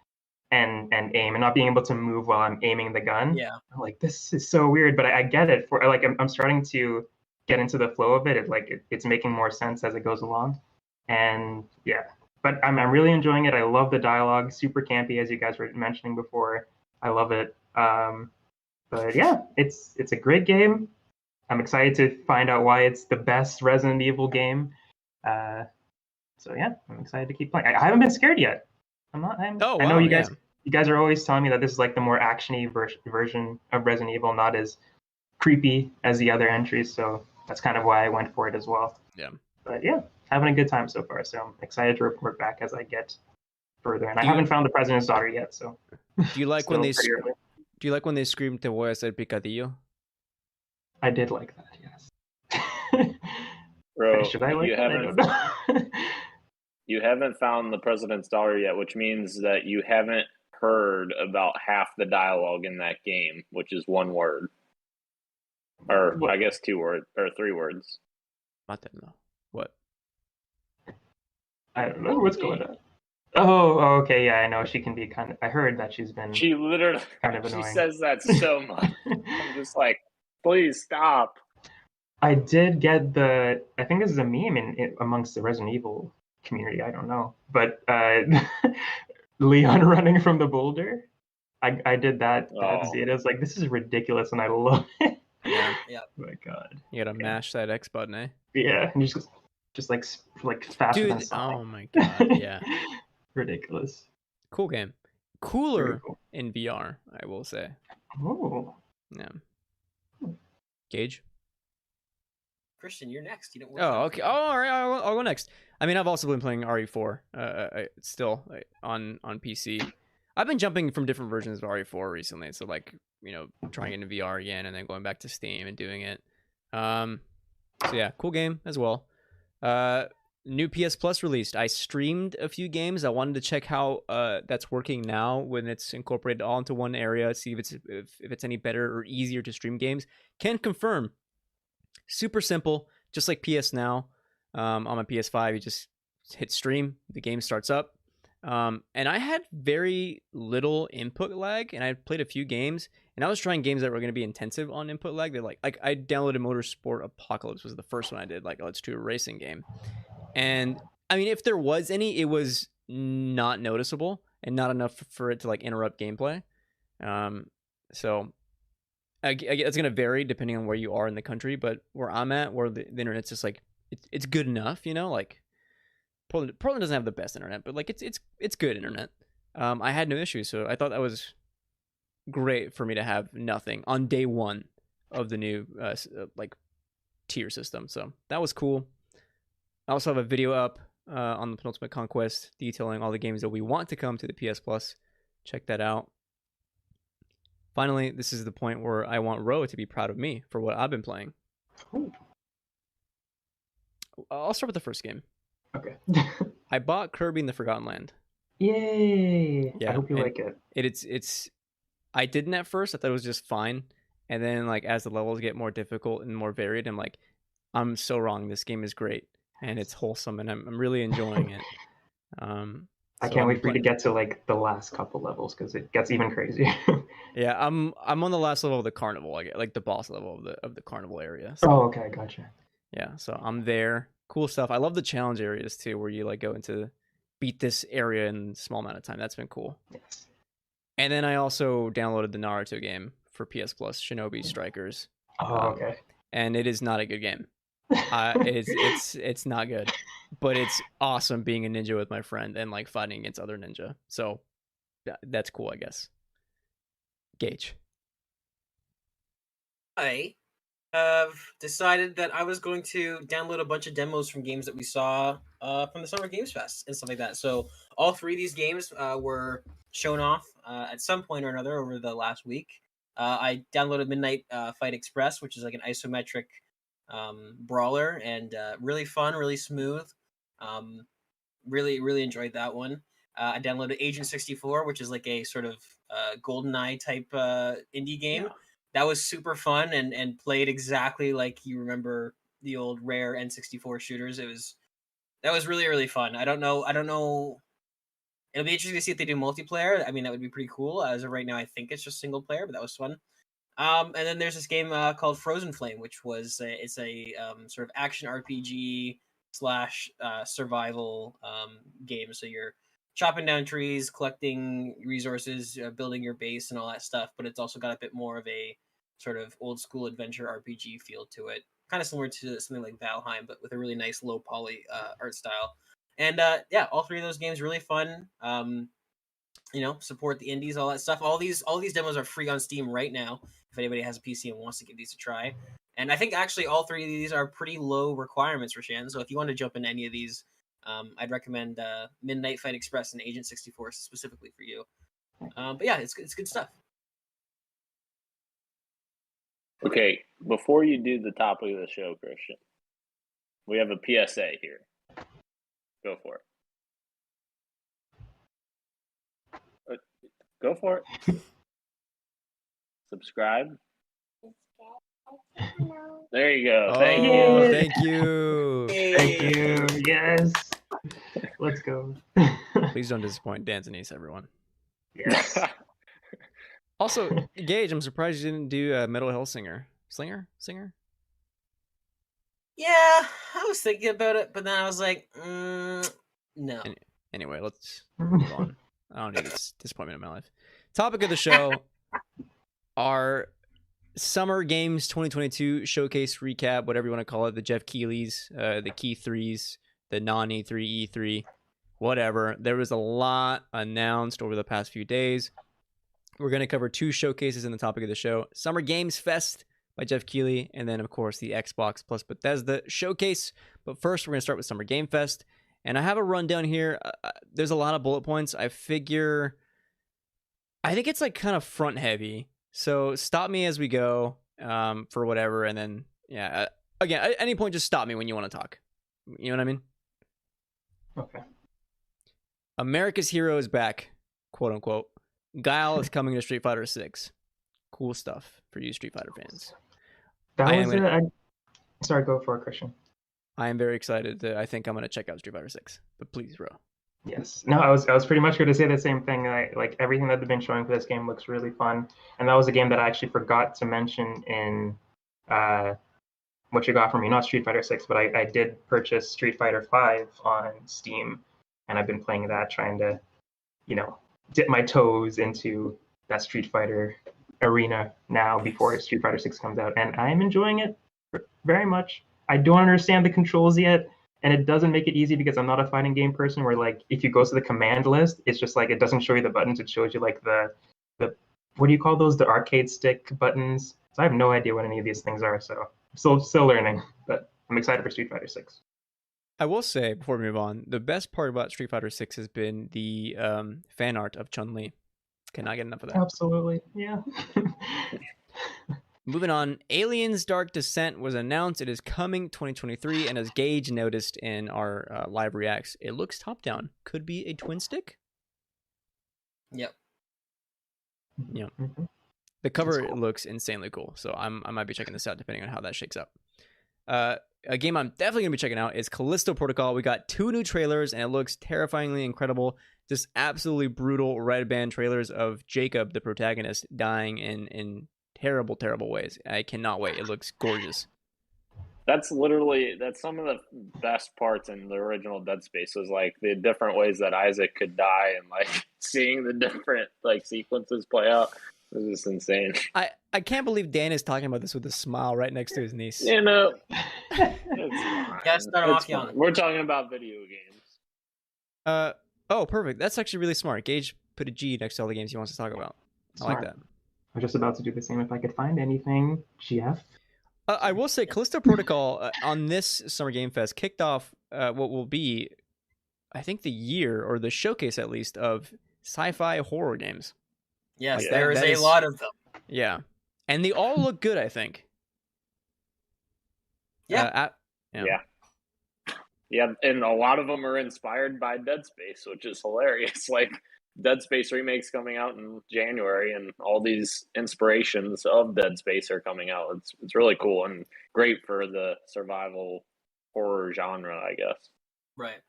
and aim and not being able to move while I'm aiming the gun. Yeah. I'm like, this is so weird, but I get it. For like I'm starting to get into the flow of it. It's making more sense as it goes along, and yeah. But I'm really enjoying it. I love the dialogue, super campy, as you guys were mentioning before. I love it. But yeah, it's a great game. I'm excited to find out why it's the best Resident Evil game. So yeah, I'm excited to keep playing. I haven't been scared yet. I'm not. I know you guys. Yeah. You guys are always telling me that this is like the more actiony version of Resident Evil, not as creepy as the other entries. So that's kind of why I went for it as well. Yeah. But yeah, having a good time so far. So I'm excited to report back as I get further. And I haven't found the President's Daughter yet. So Do you like when they still pretty early. Do you like when they scream "Te voy a hacer picadillo"? I did like that. Yes. Bro, Should I like you that? I haven't don't know. you haven't found the President's Daughter yet, which means that you haven't heard about half the dialogue in that game, which is one word. Or What? I guess 2 words or 3 words. Materno. What? I don't know what's going on. Oh, okay, yeah, I know she can be kind of. I heard that she's been She literally kind of she annoying. says that so much. I'm just like, please stop. I did get the. I think this is a meme amongst the Resident Evil community. I don't know, but Leon running from the boulder. I did that. Oh. It was like, this is ridiculous, and I love it. Yeah. Oh my god. You gotta mash that X button, eh? Yeah, and just like faster than Dude, Sonic. oh my god, yeah. Ridiculous. Cool game. Very Cooler cool. in VR, I will say. Oh. Yeah. Gage? Christian, you're next. You don't. Oh, okay. Oh, all right. I'll go next. I mean, I've also been playing RE4 still on PC. I've been jumping from different versions of RE4 recently. So, like, you know, trying it in VR again and then going back to Steam and doing it. So, yeah, cool game as well. New PS Plus released. I streamed a few games. I wanted to check how that's working now when it's incorporated all into one area. See if it's any better or easier to stream games. Can confirm. Super simple, just like PS Now. On my PS5, you just hit stream. The game starts up. And I had very little input lag, and I played a few games, and I was trying games that were going to be intensive on input lag. They're like I downloaded Motorsport Apocalypse was the first one I did. Like, let's do a racing game, and I mean, if there was any, it was not noticeable and not enough for it to like interrupt gameplay. So it's going to vary depending on where you are in the country, but where I'm at, where the internet's just like it's good enough, you know, like. Portland doesn't have the best internet, but like it's good internet. I had no issues, so I thought that was great for me to have nothing on day one of the new like tier system. So that was cool. I also have a video up on the Penultimate Conquest detailing all the games that we want to come to the PS Plus. Check that out. Finally, this is the point where I want Ro to be proud of me for what I've been playing. Ooh. I'll start with the first game. Okay. I bought Kirby in the Forgotten Land. Yay! Yeah, I hope you like it. It's. I didn't at first. I thought it was just fine, and then like as the levels get more difficult and more varied, I'm like, I'm so wrong. This game is great and it's wholesome, and I'm really enjoying it. I can't wait for you to get to like the last couple levels because it gets even crazier. Yeah, I'm on the last level of the carnival. Like the boss level of the carnival area. So, Oh, okay, gotcha. yeah, so I'm there. Cool stuff. I love the challenge areas too, where you like go into beat this area in a small amount of time. That's been cool. Yes. And then I also downloaded the Naruto game for PS Plus, Shinobi Strikers. Oh, okay. And it is not a good game. It's not good, but it's awesome being a ninja with my friend and like fighting against other ninja. So that's cool, I guess. Gage. I have decided that I was going to download a bunch of demos from games that we saw from the Summer Games Fest and stuff like that. So all three of these games were shown off at some point or another over the last week. I downloaded Midnight Fight Express, which is like an isometric brawler, and really fun, really smooth. Really enjoyed that one. I downloaded Agent 64, which is like a sort of GoldenEye type indie game. Yeah. That was super fun and played exactly like you remember the old Rare N64 shooters. That was really fun. I don't know. It'll be interesting to see if they do multiplayer. I mean, that would be pretty cool. As of right now, I think it's just single player, but that was fun. And then there's this game called Frozen Flame, which was it's a sort of action RPG / survival game. So you're chopping down trees, collecting resources, building your base, and all that stuff. But it's also got a bit more of a sort of old school adventure RPG feel to it, kind of similar to something like Valheim, but with a really nice low poly art style. And yeah, all three of those games really fun. Support the indies, all that stuff. All these demos are free on Steam right now if anybody has a PC and wants to give these a try. And I think actually all three of these are pretty low requirements for Shan. So if you want to jump in any of these, I'd recommend Midnight Fight Express and Agent 64 specifically for you. But yeah, it's good stuff. Okay, before you do the topic of the show, Christian, we have a PSA here. Go for it. Go for it. Subscribe. There you go. Thank you. Thank you. Thank you. Yes. Let's go. Please don't disappoint Dan's niece, everyone. Yes. Also, Gage, I'm surprised you didn't do Metal Hellsinger. Singer? Yeah, I was thinking about it, but then I was like, no. Anyway, let's move on. I don't need this disappointment in my life. Topic of the show, our Summer Games 2022 Showcase recap, whatever you want to call it, the Geoff Keighley's, the Key 3s, the non-E3, E3, whatever. There was a lot announced over the past few days. We're going to cover two showcases in the topic of the show. Summer Games Fest by Geoff Keighley, and then, of course, the Xbox plus Bethesda Showcase. But first, we're going to start with Summer Game Fest. And I have a rundown here. There's a lot of bullet points. I think it's like kind of front heavy. So stop me as we go for whatever. And then, yeah, again, at any point, just stop me when you want to talk. You know what I mean? Okay. America's Hero is back, quote unquote. Guile is coming to Street Fighter 6. Cool stuff for you Street Fighter fans. Sorry, go for it, Christian. I am very excited. I think I'm going to check out Street Fighter 6. But please, bro. Yes. No, I was pretty much going to say the same thing. Like everything that they've been showing for this game looks really fun, and that was a game that I actually forgot to mention in what you got from me. Not Street Fighter 6, but I did purchase Street Fighter 5 on Steam, and I've been playing that, trying to, dip my toes into that Street Fighter arena now before Street Fighter 6 comes out, and I am enjoying it very much. I don't understand the controls yet, and it doesn't make it easy because I'm not a fighting game person where like if you go to the command list, it's just like it doesn't show you the buttons, it shows you like the what do you call those? The arcade stick buttons. So I have no idea what any of these things are, so I'm still learning, but I'm excited for Street Fighter 6. I will say before we move on, the best part about Street Fighter 6 has been the fan art of Chun-Li. Cannot get enough of that. Absolutely, yeah. Moving on, Aliens Dark Descent was announced. It is coming 2023, and as Gage noticed in our live reacts, it looks top-down. Could be a twin stick? Yep. Yeah. Mm-hmm. The cover Cool. looks insanely cool, so I might be checking this out depending on how that shakes up. A game I'm definitely going to be checking out is Callisto Protocol. We got 2 new trailers, and it looks terrifyingly incredible. Just absolutely brutal red band trailers of Jacob, the protagonist, dying in terrible, terrible ways. I cannot wait. It looks gorgeous. That's some of the best parts in the original Dead Space was like the different ways that Isaac could die and like seeing the different like sequences play out. It was just insane. I can't believe Dan is talking about this with a smile right next to his niece. You know, it's fine. Gotta start 'em It's off young. fine. We're talking about video games. Oh, perfect. That's actually really smart. Gage put a G next to all the games he wants to talk about. I like that. I'm just about to do the same if I could find anything, Geoff. I will say Callisto Protocol on this Summer Game Fest kicked off what will be, I think, the year or the showcase at least of sci-fi horror games. Yes, Like, there is that a is- lot of them. Yeah, and they all look good. I think. Yeah. Yeah, and a lot of them are inspired by Dead Space, which is hilarious. Like Dead Space remake's coming out in January, and all these inspirations of Dead Space are coming out. It's really cool and great for the survival horror genre, I guess. Right.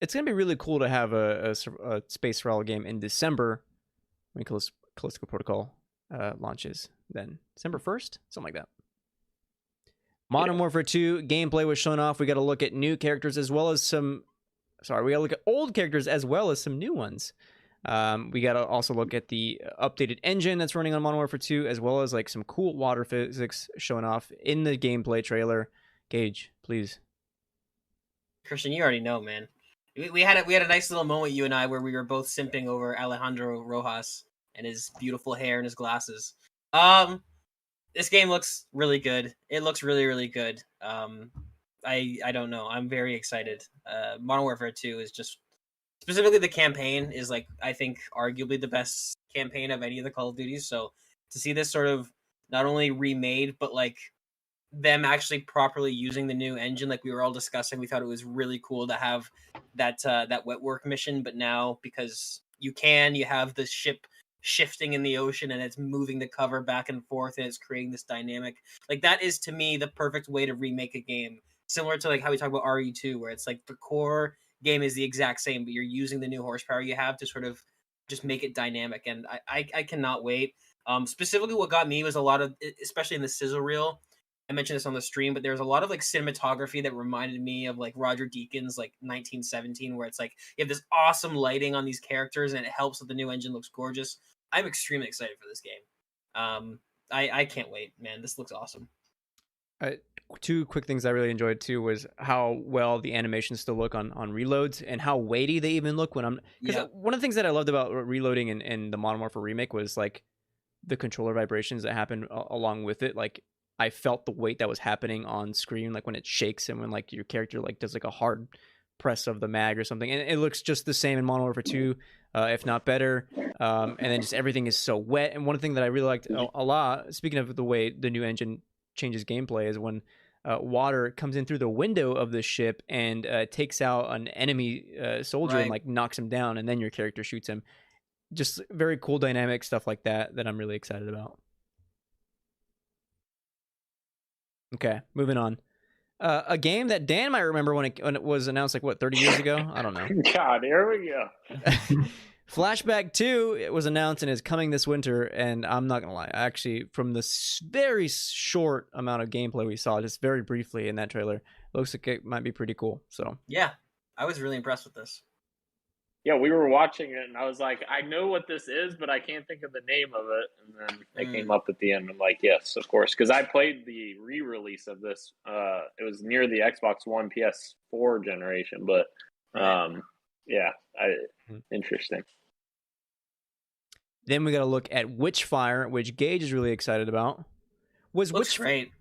It's gonna be really cool to have a space survival game in December when Callisto Protocol launches. Then December 1st, something like that. Modern Warfare 2 gameplay was shown off. We got to look at new characters as well as some. Sorry, we got to look at old characters as well as some new ones. We got to also look at the updated engine that's running on Modern Warfare 2, as well as like some cool water physics showing off in the gameplay trailer. Gage, please. Christian, you already know, man. We had a nice little moment, you and I, where we were both simping over Alejandro Rojas and his beautiful hair and his glasses. This game looks really good. It looks really, really good. I don't know. I'm very excited. Modern Warfare 2 is just specifically the campaign is like I think arguably the best campaign of any of the Call of Duties. So to see this sort of not only remade but like them actually properly using the new engine, like we were all discussing, we thought it was really cool to have that wet work mission. But now because you have the ship shifting in the ocean and it's moving the cover back and forth and it's creating this dynamic, like that is to me the perfect way to remake a game, similar to like how we talk about RE2, where it's like the core game is the exact same but you're using the new horsepower you have to sort of just make it dynamic. And I cannot wait. Specifically what got me was a lot of, especially in the sizzle reel, I mentioned this on the stream, but there's a lot of like cinematography that reminded me of like Roger Deakins like 1917, where it's like you have this awesome lighting on these characters and it helps that the new engine looks gorgeous. I'm extremely excited for this game. I can't wait, man. This looks awesome. 2 quick things I really enjoyed too was how well the animations still look on reloads and how weighty they even look when I'm. Because one of the things that I loved about reloading in the Modern Warfare remake was like the controller vibrations that happen along with it. Like I felt the weight that was happening on screen, like when it shakes and when like your character like does like a hard press of the mag or something, and it looks just the same in Modern Warfare 2, if not better. And then just everything is so wet. And one thing that I really liked a lot, speaking of the way the new engine changes gameplay, is when water comes in through the window of the ship and takes out an enemy soldier and like knocks him down, and then your character shoots him. Just very cool dynamic stuff like that I'm really excited about. Okay, moving on. A game that Dan might remember when it was announced, like, what, 30 years ago? I don't know. God, here we go. Flashback 2, it was announced and is coming this winter, and I'm not gonna lie, actually, from the very short amount of gameplay we saw, just very briefly in that trailer, looks like it might be pretty cool. So Yeah, I was really impressed with this. Yeah, we were watching it, and I was like, I know what this is, but I can't think of the name of it. And then it came up at the end. I'm like, yes, of course, because I played the re-release of this. It was near the Xbox One PS4 generation, but interesting. then we got to look at Witchfire, which Gage is really excited about. Looks great.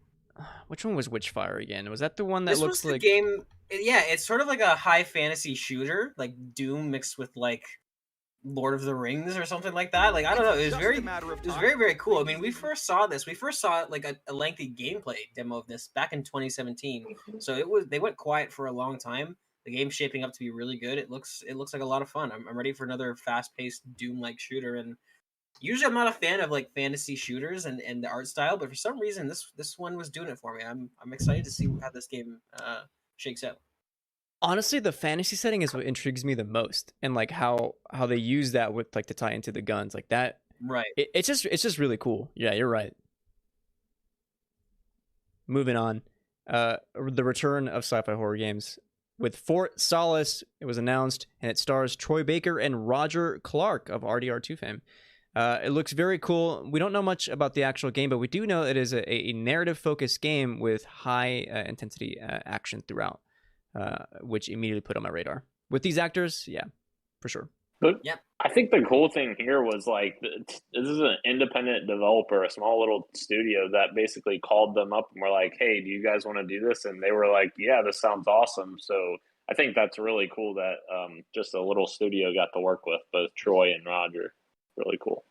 Which one was Witchfire again? Was that the one that This looks was the like game? Yeah, it's sort of like a high fantasy shooter, like Doom mixed with like Lord of the Rings or something like that. Like, I don't know. It was very, very cool. I mean, we first saw like a lengthy gameplay demo of this back in 2017. So they went quiet for a long time. The game's shaping up to be really good. It looks like a lot of fun. I'm ready for another fast-paced Doom-like shooter. And usually I'm not a fan of like fantasy shooters and the art style, but for some reason this one was doing it for me. I'm excited to see how this game shakes out. Honestly, the fantasy setting is what intrigues me the most, and like how they use that with like to tie into the guns like that. Right. It's just really cool. Yeah, you're right. Moving on, the return of sci-fi horror games with Fort Solace. It was announced, and it stars Troy Baker and Roger Clark of RDR2 fame. It looks very cool. We don't know much about the actual game, but we do know it is a narrative-focused game with high intensity action throughout. Which immediately put on my radar. With these actors, yeah, for sure. But yeah, I think the cool thing here was like this is an independent developer, a small little studio that basically called them up and were like, "Hey, do you guys want to do this?" And they were like, "Yeah, this sounds awesome." So I think that's really cool that just a little studio got to work with both Troy and Roger. Really cool.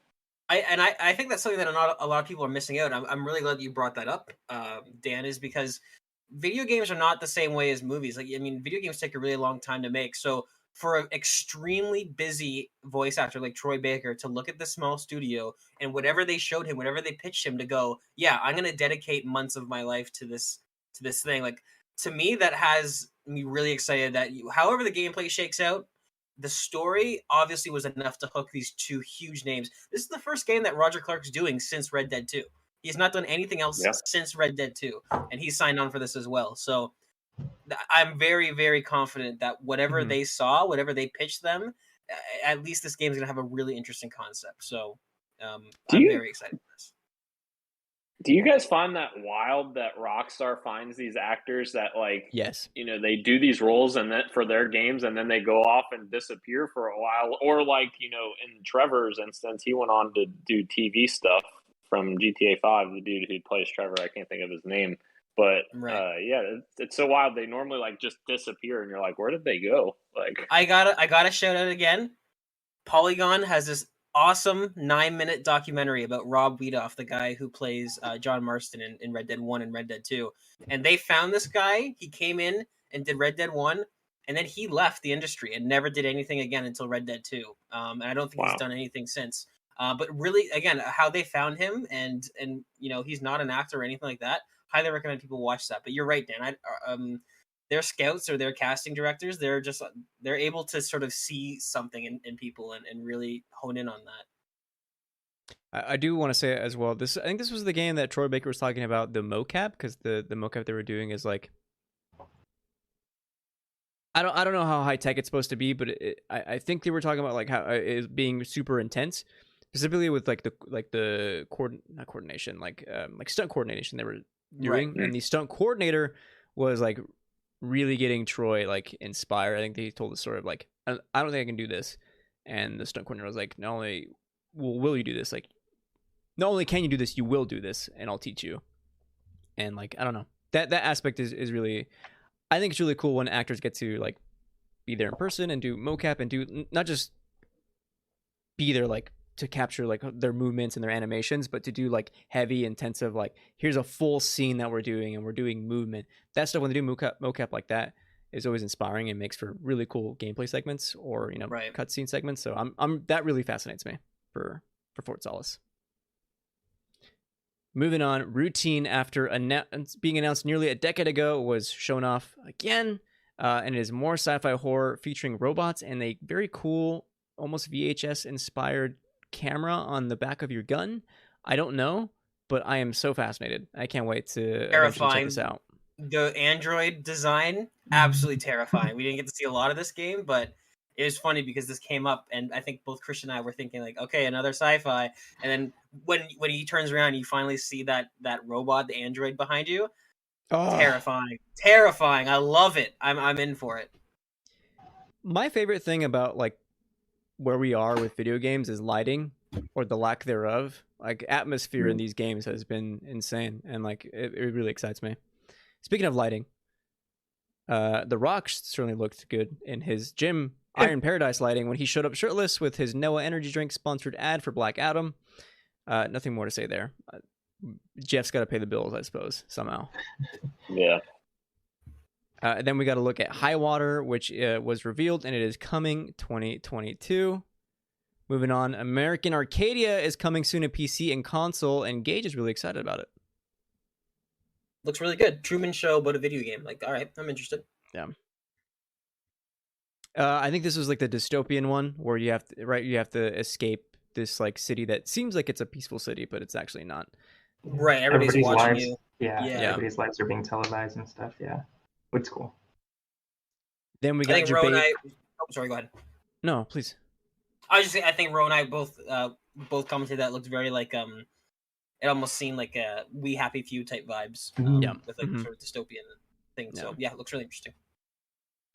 I think that's something that not a lot of people are missing out. I'm really glad you brought that up, Dan, is because video games are not the same way as movies. Like, I mean, video games take a really long time to make. So for an extremely busy voice actor like Troy Baker to look at this small studio and whatever they showed him, whatever they pitched him to go, yeah, I'm going to dedicate months of my life to this thing. Like, to me, that has me really excited that however the gameplay shakes out, the story obviously was enough to hook these two huge names. This is the first game that Roger Clark's doing since Red Dead 2. He's not done anything else since Red Dead 2, and he's signed on for this as well. So I'm very, very confident that whatever they saw, whatever they pitched them, at least this game's going to have a really interesting concept. So I'm very excited for this. Do you guys find that wild that Rockstar finds these actors that, like, yes, you know, they do these roles and then for their games and then they go off and disappear for a while? Or like, you know, in Trevor's instance, he went on to do TV stuff from GTA 5, the dude who plays Trevor. I can't think of his name. But it's so wild. They normally like just disappear and you're like, where did they go? Like, I gotta shout out again. Polygon has this awesome 9-minute documentary about Rob Wiedoff, the guy who plays John Marston in Red Dead 1 and Red Dead 2. And they found this guy. He came in and did Red Dead 1, and then he left the industry and never did anything again until Red Dead 2. And I don't think he's done anything since. But really, again, how they found him, and you know, he's not an actor or anything like that. Highly recommend people watch that. But you're right, Dan. Their scouts or their casting directors, they're able to sort of see something in people and really hone in on that. I do want to say as well. I think this was the game that Troy Baker was talking about, the mocap, because the mocap they were doing is like, I don't know how high tech it's supposed to be, but I think they were talking about like how it is being super intense, specifically with like the not coordination, like stunt coordination they were doing, and the stunt coordinator was like really getting Troy like inspired. I think they told the story of like, I don't think I can do this, and the stunt coordinator was like, not only will you do this, like not only can you do this, you will do this, and I'll teach you. And like, I don't know, that aspect is really, I think it's really cool when actors get to like be there in person and do mocap and do not just be there like to capture like their movements and their animations, but to do like heavy, intensive, like here's a full scene that we're doing and we're doing movement. That stuff, when they do mocap like that, is always inspiring and makes for really cool gameplay segments or, you know, cutscene segments. So I'm that really fascinates me for Fort Solace. Moving on, Routine, after being announced nearly a decade ago, was shown off again, and it is more sci-fi horror featuring robots and a very cool, almost VHS-inspired camera on the back of your gun. I don't know, but I am so fascinated. I can't wait to eventually check this out. The Android design, absolutely terrifying. We didn't get to see a lot of this game, but it was funny because this came up, and I think both Christian and I were thinking like, okay, another sci-fi. And then when he turns around, you finally see that robot, the android behind you. Oh. Terrifying. I love it. I'm in for it. My favorite thing about like where we are with video games is lighting, or the lack thereof. Like atmosphere in these games has been insane, and like it really excites me. Speaking of lighting, The Rock certainly looked good in his gym Iron Paradise lighting when he showed up shirtless with his Noah energy drink sponsored ad for Black Adam. Nothing more to say there. Geoff's got to pay the bills, I suppose, somehow. Yeah. Then we got to look at High Water, which was revealed, and it is coming 2022. Moving on, American Arcadia is coming soon to PC and console, and Gage is really excited about it. Looks really good. Truman Show, but a video game. Like, all right, I'm interested. Yeah. I think this was like the dystopian one where you have to escape this like city that seems like it's a peaceful city, but it's actually not. Right, everybody's watching lives, you. Yeah, everybody's lives are being televised and stuff. Yeah, it's cool. Then we got sorry, go ahead. No, please. I was just saying, I think Ro and I both commented that looked very like it almost seemed like a We Happy Few type vibes. With like sort of dystopian thing. So yeah, it looks really interesting.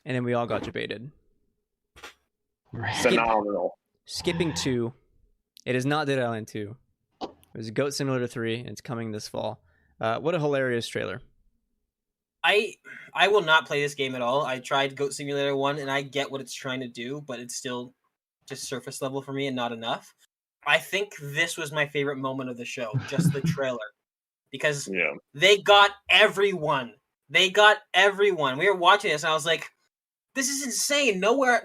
And then we all got debated. Phenomenal. Skipping 2. It is not Dead Island 2. It was Goat Simulator 3, and it's coming this fall. What a hilarious trailer. I will not play this game at all. I tried Goat Simulator 1, and I get what it's trying to do, but it's still just surface level for me and not enough. I think this was my favorite moment of the show, just the trailer. Because they got everyone. We were watching this, and I was like, this is insane. Nowhere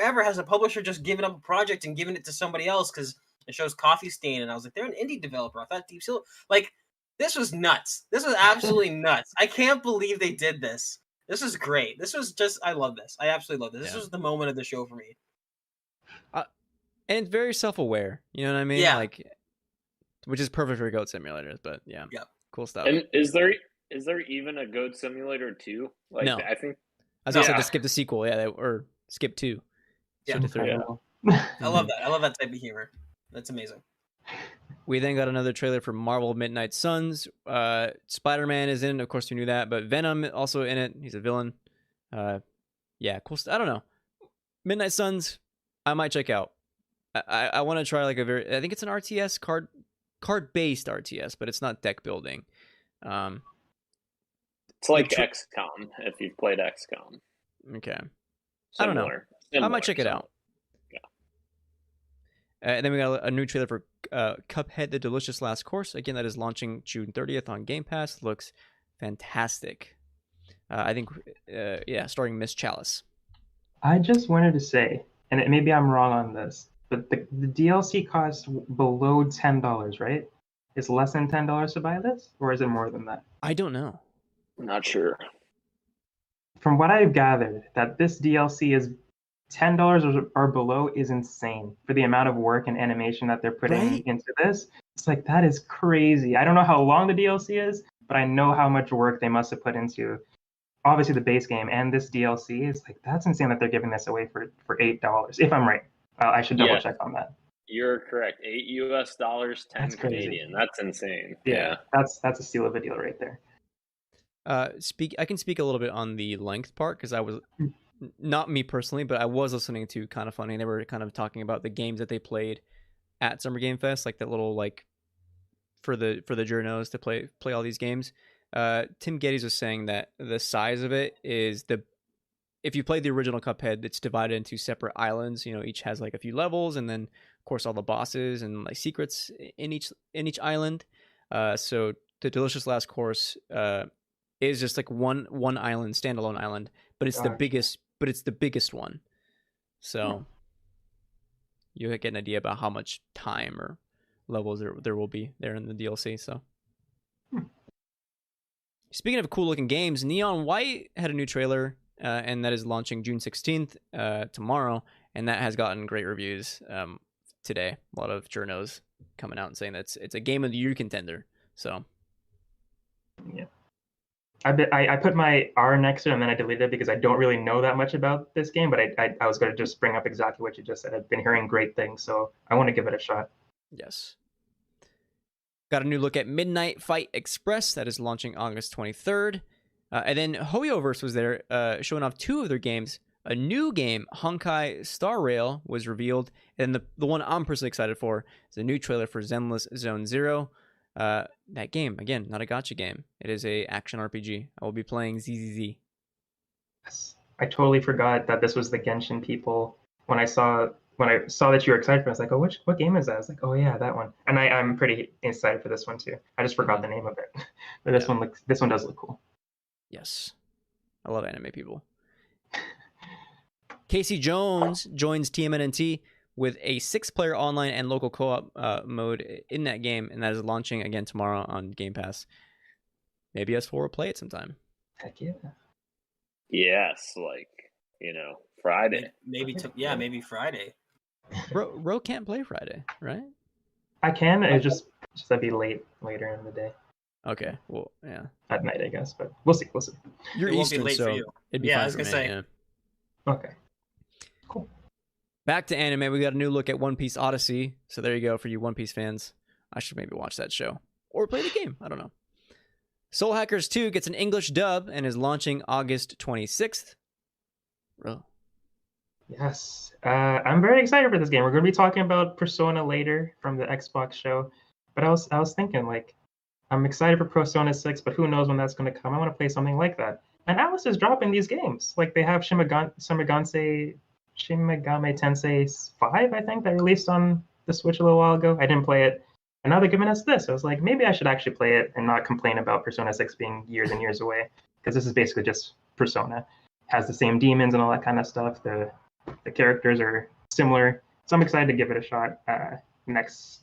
ever has a publisher just given up a project and given it to somebody else because it shows Coffee Stain, and I was like, they're an indie developer. I thought Deep Silver, like, this was nuts. This was absolutely nuts. I can't believe they did this. This is great. This was just, I love this. I absolutely love this. This was the moment of the show for me. And it's very self-aware. You know what I mean? Yeah. Like, which is perfect for Goat Simulators, but yeah. Cool stuff. And is there even a Goat Simulator 2? Like, no. I think. I was going to say to skip the sequel, or skip 2. Yeah. I love that. I love that type of humor. That's amazing. We then got another trailer for Marvel Midnight Suns. Spider-Man is in it. Of course, we knew that. But Venom also in it. He's a villain. Yeah, cool stuff. I don't know. Midnight Suns, I might check out. I want to try like I think it's an RTS, card-based RTS, but it's not deck building. It's like XCOM, if you've played XCOM. Okay. Similar. I don't know. I might check it out. Yeah. And then we got a new trailer for Cuphead: The Delicious Last Course. Again, that is launching June 30th on Game Pass. Looks fantastic. I think, starring Miss Chalice. I just wanted to say, and maybe I'm wrong on this, but the DLC costs below $10, right? Is less than $10 to buy this? Or is it more than that? I don't know. Not sure. From what I've gathered, that this DLC is $10 or below is insane for the amount of work and animation that they're putting into this. It's like, that is crazy. I don't know how long the DLC is, but I know how much work they must have put into obviously the base game and this DLC. Is like, that's insane that they're giving this away for $8. If I'm right, I should double check on that. You're correct. $8, 10 Canadian. That's insane. Yeah. That's a steal of a deal right there. I can speak a little bit on the length part because I was not me personally, but I was listening to Kind of Funny. They were kind of talking about the games that they played at Summer Game Fest, like that little like for the journos to play all these games. Tim Geddes was saying that the size of it is if you played the original Cuphead, it's divided into separate islands. You know, each has like a few levels, and then of course all the bosses and like secrets in each island. So the Delicious Last Course is just like one island, standalone island, but it's the biggest one. So you get an idea about how much time or levels there will be there in the DLC. So, speaking of cool looking games, Neon White had a new trailer, and that is launching June 16th tomorrow, and that has gotten great reviews today. A lot of journos coming out and saying that it's a game of the year contender. So, yeah. I put my R next to it and then I deleted it because I don't really know that much about this game, but I was going to just bring up exactly what you just said. I've been hearing great things, so I want to give it a shot. Yes. Got a new look at Midnight Fight Express that is launching August 23rd. And then Hoyoverse was there showing off 2 of their games. A new game, Honkai Star Rail, was revealed. And the one I'm personally excited for is a new trailer for Zenless Zone Zero. That game, again, not a gacha game. It is a action RPG. I will be playing ZZZ. Yes. I totally forgot that this was the Genshin people. When I saw that you were excited for it, I was like, oh, what game is that? I was like, oh yeah, that one. And I'm pretty excited for this one too. I just forgot the name of it. But this one does look cool. Yes. I love anime people. Casey Jones joins TMNT with a 6-player online and local co-op mode in that game, and that is launching again tomorrow on Game Pass. Maybe us 4 will play it sometime. Heck yeah. Yes, Friday. Maybe Friday. Ro can't play Friday, right? I can. It just that'd be later in the day. Okay. Well, yeah. At night, I guess, but we'll see. You're It won't be Eastern, late so for you. it'd be Yeah, fine I was for gonna me, say. yeah. Okay. Cool. Back to anime, we got a new look at One Piece Odyssey. So there you go for you One Piece fans. I should maybe watch that show or play the game. I don't know. Soul Hackers 2 gets an English dub and is launching August 26th. Bro. Yes. I'm very excited for this game. We're going to be talking about Persona later from the Xbox show. But I was thinking, I'm excited for Persona 6, but who knows when that's going to come. I want to play something like that. And Alice is dropping these games. They have Shimigame Tensei 5, I think, that released on the Switch a little while ago. I didn't play it. And now they're giving us this. I was like, maybe I should actually play it and not complain about Persona 6 being years and years away. Because this is basically just Persona. It has the same demons and all that kind of stuff. The characters are similar. So I'm excited to give it a shot next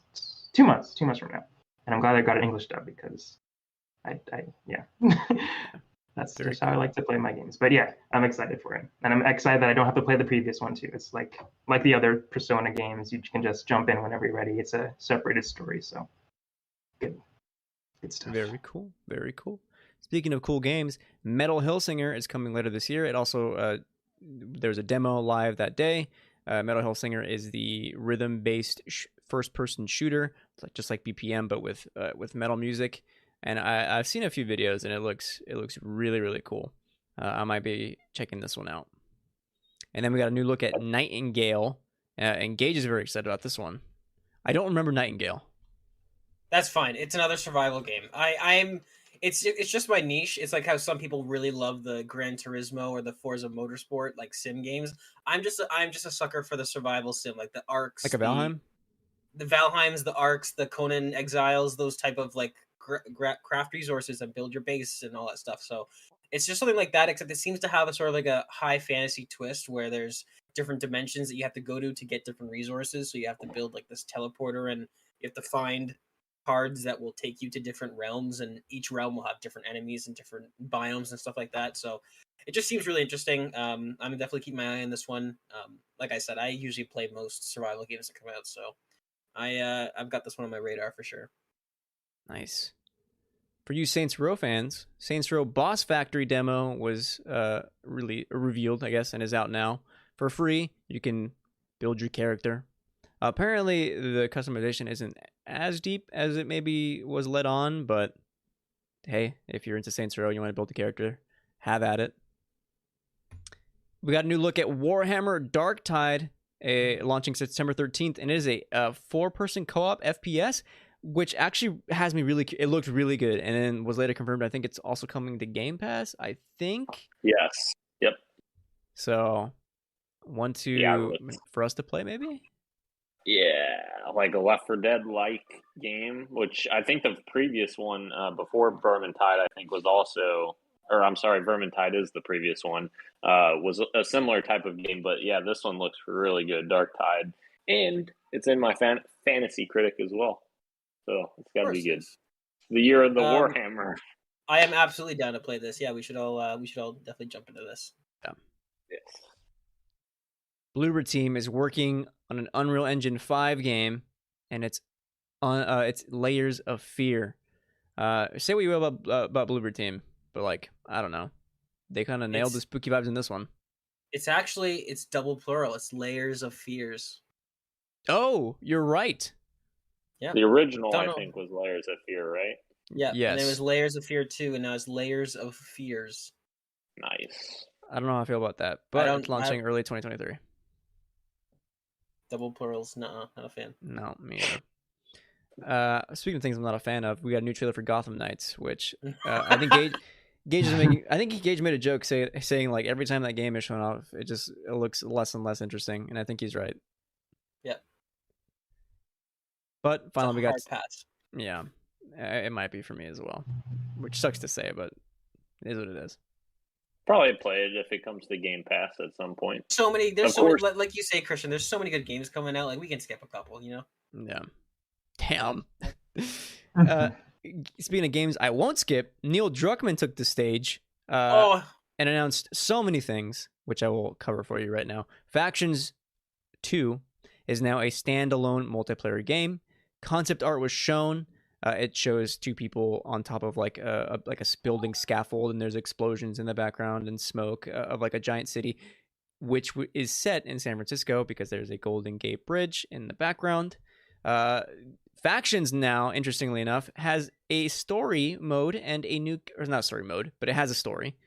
2 months from now. And I'm glad I got an English dub because yeah. That's just how I like to play my games. But yeah, I'm excited for it. And I'm excited that I don't have to play the previous one too. It's like the other Persona games, you can just jump in whenever you're ready. It's a separated story, so good stuff. Very cool. Very cool. Speaking of cool games, Metal Hellsinger is coming later this year. It also there's a demo live that day. Metal Hellsinger is the rhythm-based first-person shooter, just like BPM, but with metal music. And I've seen a few videos, and it looks really, really cool. I might be checking this one out. And then we got a new look at Nightingale. And Gage is very excited about this one. I don't remember Nightingale. That's fine. It's another survival game. It's just my niche. It's like how some people really love the Gran Turismo or the Forza Motorsport sim games. I'm just a sucker for the survival sim, like the Arks, like a Valheim. The Valheims, the Arks, the Conan Exiles, those type of craft resources and build your base and all that stuff. So it's just something like that, except it seems to have a sort of a high fantasy twist where there's different dimensions that you have to go to get different resources. So you have to build this teleporter, and you have to find cards that will take you to different realms, and each realm will have different enemies and different biomes and stuff like that. So it just seems really interesting. I'm gonna definitely keep my eye on this one. Like I said, I usually play most survival games that come out, so I've got this one on my radar for sure. Nice. For you Saints Row fans, Saints Row Boss Factory demo was revealed, I guess, and is out now for free. You can build your character. Apparently, the customization isn't as deep as it maybe was let on, but hey, if you're into Saints Row, you want to build a character, have at it. We got a new look at Warhammer Darktide, launching September 13th, and it is a 4-person co-op FPS, which actually has me it looked really good, and then was later confirmed. I think it's also coming to Game Pass, I think. Yes. Yep. So, for us to play, maybe? Yeah, like a Left 4 Dead-like game, which I think the previous one before Vermintide, I think was also, or I'm sorry, Vermintide is the previous one, was a similar type of game. But yeah, this one looks really good, Dark Tide. And it's in my fantasy critic as well. So it's got to be good. Versus. The year of the Um, Warhammer. I am absolutely down to play this. Yeah, we should all definitely jump into this. Yes. Bloober Team is working on an Unreal Engine 5 game, and it's Layers of Fear. Say what you will about Bloober Team, but like I don't know, they kind of nailed the spooky vibes in this one. It's double plural. It's Layers of Fears. Oh, you're right. Yeah. The original, Don't I know. think, was Layers of Fear, right? Yeah. Yes. And there was Layers of Fear 2, and now it's Layers of Fears. Nice. I don't know how I feel about that, but it's launching early 2023. Double plurals, not a fan. No, me either. Speaking of things I'm not a fan of, we got a new trailer for Gotham Knights, which I think Gage is making. I think Gage made a joke saying like every time that game is shown off, it looks less and less interesting, and I think he's right. Yeah. But finally, we got hard pass. Yeah, it might be for me as well, which sucks to say, but it is what it is. Probably play it if it comes to Game Pass at some point. There's so many, like you say, Christian. There's so many good games coming out. Like we can skip a couple, you know. Yeah. Damn. Speaking of games I won't skip, Neil Druckmann took the stage and announced so many things, which I will cover for you right now. Factions 2 is now a standalone multiplayer game. Concept art was shown. It shows two people on top of like a building scaffold, and there's explosions in the background and smoke of like a giant city, which is set in San Francisco because there's a Golden Gate Bridge in the background. Factions now, interestingly enough, has a story mode and a new, or not story mode, but it has a story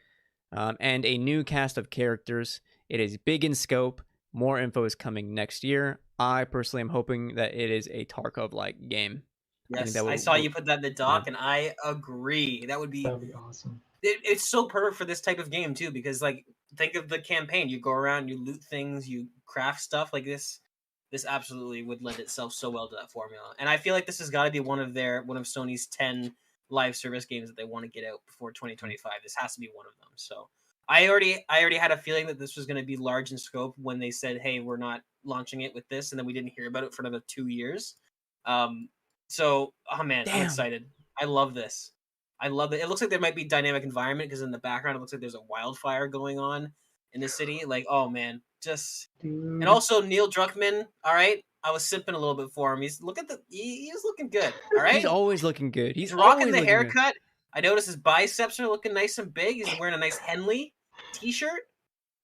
and a new cast of characters. It is big in scope. More info is coming next year. I personally am hoping that it is a Tarkov-like game. Yes, I saw you put that in the doc, and I agree. That would be awesome. It's so perfect for this type of game too, because like think of the campaign. You go around, you loot things, you craft stuff like this. This absolutely would lend itself so well to that formula. And I feel like this has got to be one of Sony's 10 live service games that they want to get out before 2025. This has to be one of them. So I already had a feeling that this was going to be large in scope when they said, "Hey, we're not launching it with this," and then we didn't hear about it for another 2 years. So, oh man, I'm excited. I love this. I love it. It looks like there might be dynamic environment because in the background it looks like there's a wildfire going on in the city. Like, oh man, and also Neil Druckmann. All right, I was sipping a little bit for him. He's looking good. All right, he's always looking good. He's rocking the haircut. I noticed his biceps are looking nice and big. He's wearing a nice Henley t-shirt.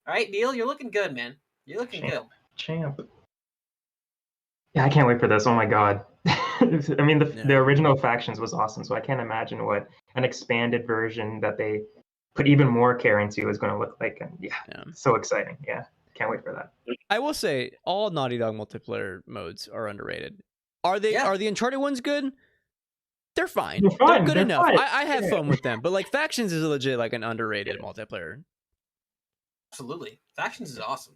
All right, Neil, you're looking good, man. You're looking good. Champ. Yeah, I can't wait for this. Oh my god. I mean, the original Factions was awesome, so I can't imagine what an expanded version that they put even more care into is going to look like. And so exciting. Yeah, can't wait for that. I will say, all Naughty Dog multiplayer modes are underrated. Are they? Are the Uncharted ones good? They're fine. They're good enough. I have fun with them, but like Factions is legit like an underrated multiplayer. Absolutely, Factions is awesome.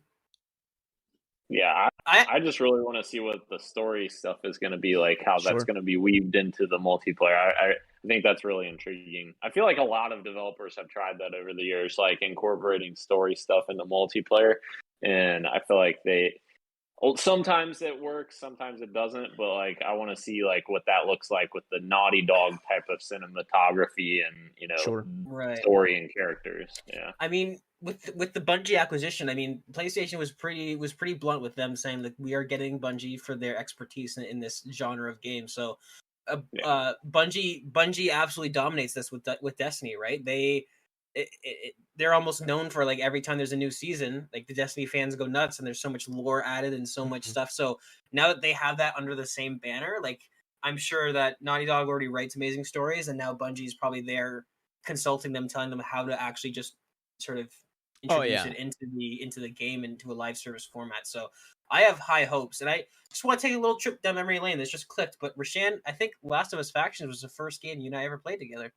Yeah, I just really want to see what the story stuff is going to be like, how that's going to be weaved into the multiplayer. I think that's really intriguing. I feel like a lot of developers have tried that over the years, like incorporating story stuff into multiplayer. And I feel like sometimes it works, sometimes it doesn't. But like, I want to see like what that looks like with the Naughty Dog type of cinematography and, story and characters. Yeah. I mean, with the Bungie acquisition, I mean, PlayStation was pretty blunt with them saying that we are getting Bungie for their expertise in this genre of games. So, Bungie absolutely dominates this with Destiny, right? They're almost known for like every time there's a new season, like the Destiny fans go nuts, and there's so much lore added and so much stuff. So now that they have that under the same banner, like I'm sure that Naughty Dog already writes amazing stories, and now Bungie's probably there consulting them, telling them how to actually just sort of introduce it into the game, into a live service format. So I have high hopes, and I just want to take a little trip down memory lane. This just clicked, but Rashan, I think Last of Us Factions was the first game you and I ever played together.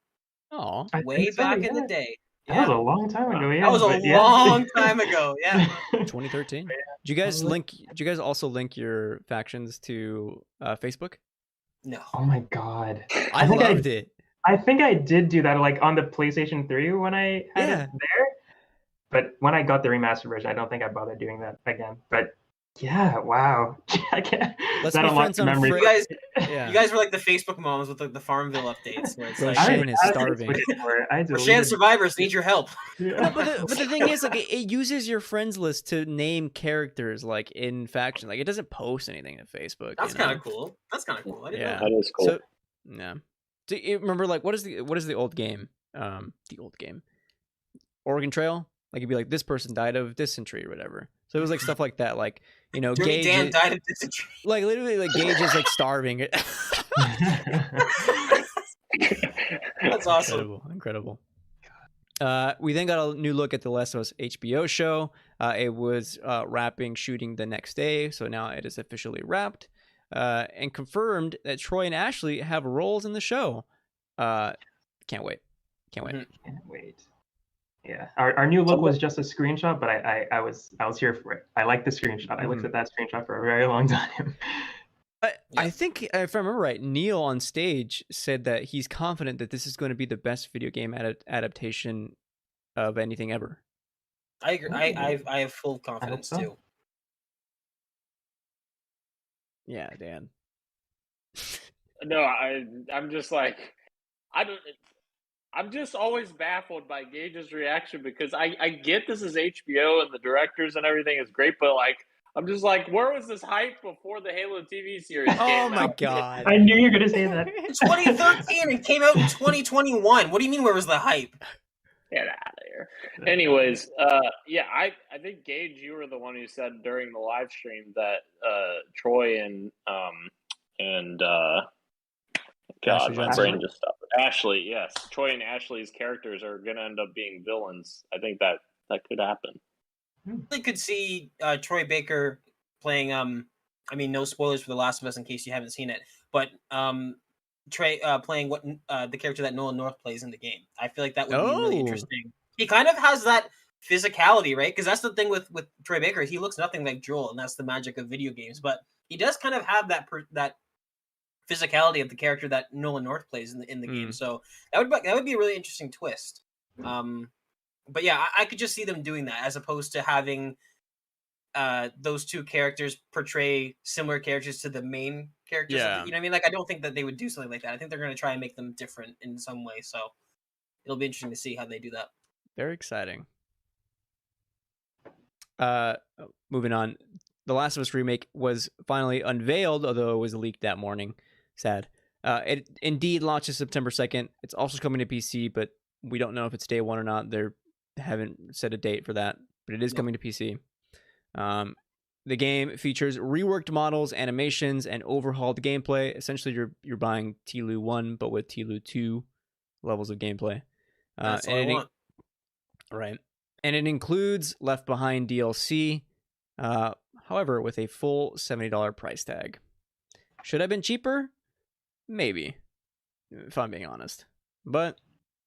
Oh, way back in the day. That was a long time ago. Yeah, that was a long time ago. Yeah, 2013. Do you guys also link your factions to Facebook? No. Oh my god, I loved it. I think I did do that, like on the PlayStation 3 when I had it there. But when I got the remastered version, I don't think I bothered doing that again. But Yeah, wow. I can't. Let's that be unlocks friends on memory. You guys, Yeah. you guys were like the Facebook moms with the Farmville updates, where it's Bro, like, I don't Shane even is have starving. Facebook anymore. I Rashan deleted. survivors need your help. Yeah. No, but the thing is, like, it uses your friends list to name characters, like, in faction. Like, it doesn't post anything to Facebook. That's you know? kind of cool. That's kind of cool. I didn't Yeah. know That is cool. So, yeah. Do you remember, like, what is the old game? The old game, Oregon Trail. Like, it'd be like, this person died of dysentery or whatever. So it was like stuff like that. Like, you know, Dirty Gage. Dan died of dysentery. Like, literally, like, Gage is like starving. That's awesome. Incredible. We then got a new look at the Last of Us HBO show. It was wrapping shooting the next day, so now it is officially wrapped, and confirmed that Troy and Ashley have roles in the show. Can't wait. Mhm. Can't wait. Yeah, our new look was just a screenshot, but I was here for it. I like the screenshot. I looked at that screenshot for a very long time. I think, if I remember right, Neil on stage said that he's confident that this is going to be the best video game adaptation of anything ever. I agree. I have full confidence so. too. Yeah, Dan. No, I'm just like, I'm just always baffled by Gage's reaction, because I get this is HBO and the directors and everything is great, but like, I'm just like, where was this hype before the Halo TV series came Oh my out? god. I knew you were gonna say that. It's 2013 and came out in 2021. What do you mean? Where was the hype? Get out of here. Anyways, yeah, I think Gage, you were the one who said during the live stream that Troy and Ashley God, my Johnson. brain just stopped. Ashley, yes, Troy and Ashley's characters are gonna end up being villains. I think that could happen. I could see Troy Baker playing. I mean, no spoilers for The Last of Us in case you haven't seen it, but Trey playing what the character that Nolan North plays in the game. I feel like that would be really interesting. He kind of has that physicality, right? Because that's the thing with Troy Baker. He looks nothing like Joel, and that's the magic of video games. But he does kind of have that that physicality of the character that Nolan North plays in the game. So that would be a really interesting twist. But yeah, I could just see them doing that as opposed to having those two characters portray similar characters to the main characters. Yeah. You know what I mean? Like, I don't think that they would do something like that. I think they're going to try and make them different in some way. So it'll be interesting to see how they do that. Very exciting. Moving on. The Last of Us remake was finally unveiled, although it was leaked that morning. Sad. It indeed launches September 2nd. It's also coming to PC, but we don't know if it's day one or not. They haven't set a date for that, but it is coming to PC. The game features reworked models, animations, and overhauled gameplay. Essentially, you're buying TLU 1, but with TLU 2 levels of gameplay. That's all I want. Right. And it includes Left Behind DLC, however, with a full $70 price tag. Should have been cheaper? Maybe, if I'm being honest. But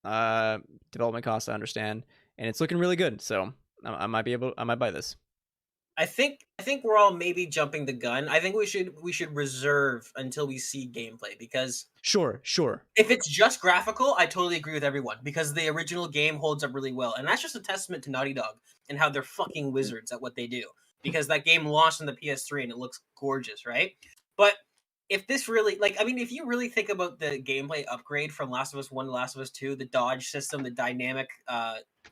development costs, I understand, and it's looking really good. So I might buy this. I think we're all maybe jumping the gun. I think we should reserve until we see gameplay, because Sure. if it's just graphical, I totally agree with everyone, because the original game holds up really well, and that's just a testament to Naughty Dog and how they're fucking wizards at what they do. Because that game launched on the PS3 and it looks gorgeous, right? But if this really, like, I mean, if you really think about the gameplay upgrade from Last of Us 1 to Last of Us 2, the dodge system, the dynamic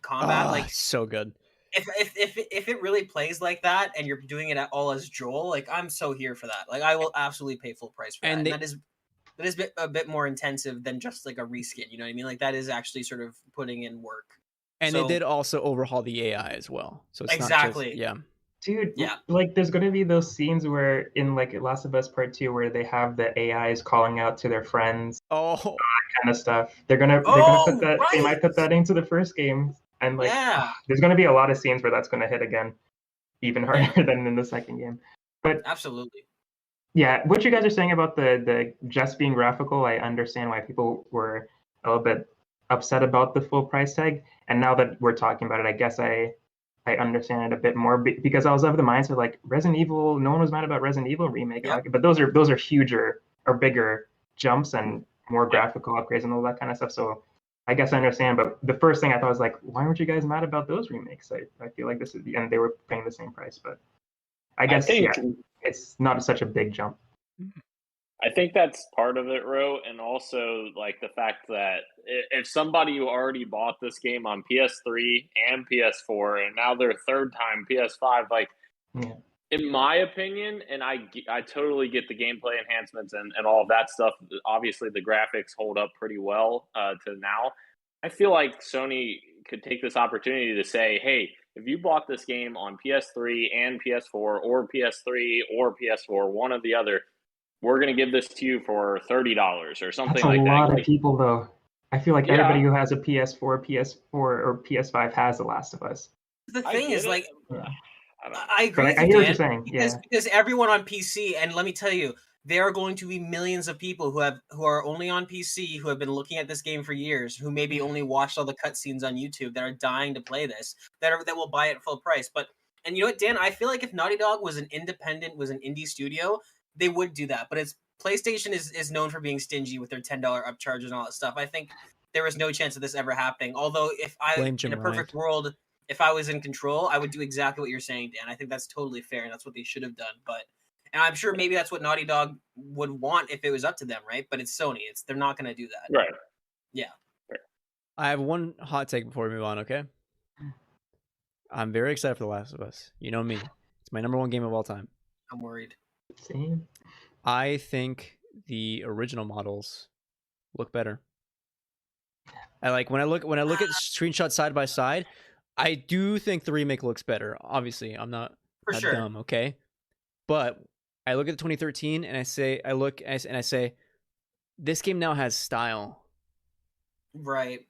combat, like, so good. If it really plays like that and you're doing it all as Joel, like, I'm so here for that. Like, I will absolutely pay full price for that. And that is a bit more intensive than just like a reskin. You know what I mean? Like, that is actually sort of putting in work. And they did also overhaul the AI as well. So it's exactly. Not just, Dude, yeah. Like, there's going to be those scenes where in like Last of Us Part 2 where they have the AIs calling out to their friends. Oh, that kind of stuff. They're gonna put that. Right. They might put that into the first game. And like, there's going to be a lot of scenes where that's going to hit again, even harder than in the second game. But absolutely, yeah, what you guys are saying about the just being graphical, I understand why people were a little bit upset about the full price tag. And now that we're talking about it, I guess I understand it a bit more, because I was of the mindset like Resident Evil. No one was mad about Resident Evil remake, but those are huger or bigger jumps and more graphical upgrades and all that kind of stuff. So I guess I understand, but the first thing I thought was like, why weren't you guys mad about those remakes? I feel like this is, and they were paying the same price, but I guess think it's not such a big jump. I think that's part of it, Ro, and also like the fact that if somebody who already bought this game on PS3 and PS4 and now their third time PS5, like Yeah. in my opinion, and I totally get the gameplay enhancements and all of that stuff. Obviously, the graphics hold up pretty well to now. I feel like Sony could take this opportunity to say, hey, if you bought this game on PS3 and PS4 or PS3 or PS4, one or the other, we're going to give this to you for $30 or something That's a like that. lot of Like, people, though. I feel like Yeah. everybody who has a PS4, or PS5 has The Last of Us. The I thing get is, it. like, I don't know. I agree But with I you, hear what Dan, you're saying. Yeah. because everyone on PC, and let me tell you, there are going to be millions of people who are only on PC, who have been looking at this game for years, who maybe only watched all the cutscenes on YouTube, that are dying to play this, that will buy it full price. And you know what, Dan? I feel like if Naughty Dog was an indie studio, they would do that. But it's PlayStation is known for being stingy with their $10 upcharges and all that stuff. I think there was no chance of this ever happening. Although, if Blame Jim in a perfect Ryan. world, if I was in control, I would do exactly what you're saying, Dan. I think that's totally fair, and that's what they should have done. And I'm sure maybe that's what Naughty Dog would want if it was up to them, right? But it's Sony. They're not going to do that. Right. Yeah. I have one hot take before we move on, okay? I'm very excited for The Last of Us. You know me. It's my number one game of all time. I'm worried. Same. I think the original models look better. I like when I look at screenshots side by side, I do think the remake looks better. Obviously, I'm not sure. dumb, okay? But I look at the 2013 and I say this game now has style. Right.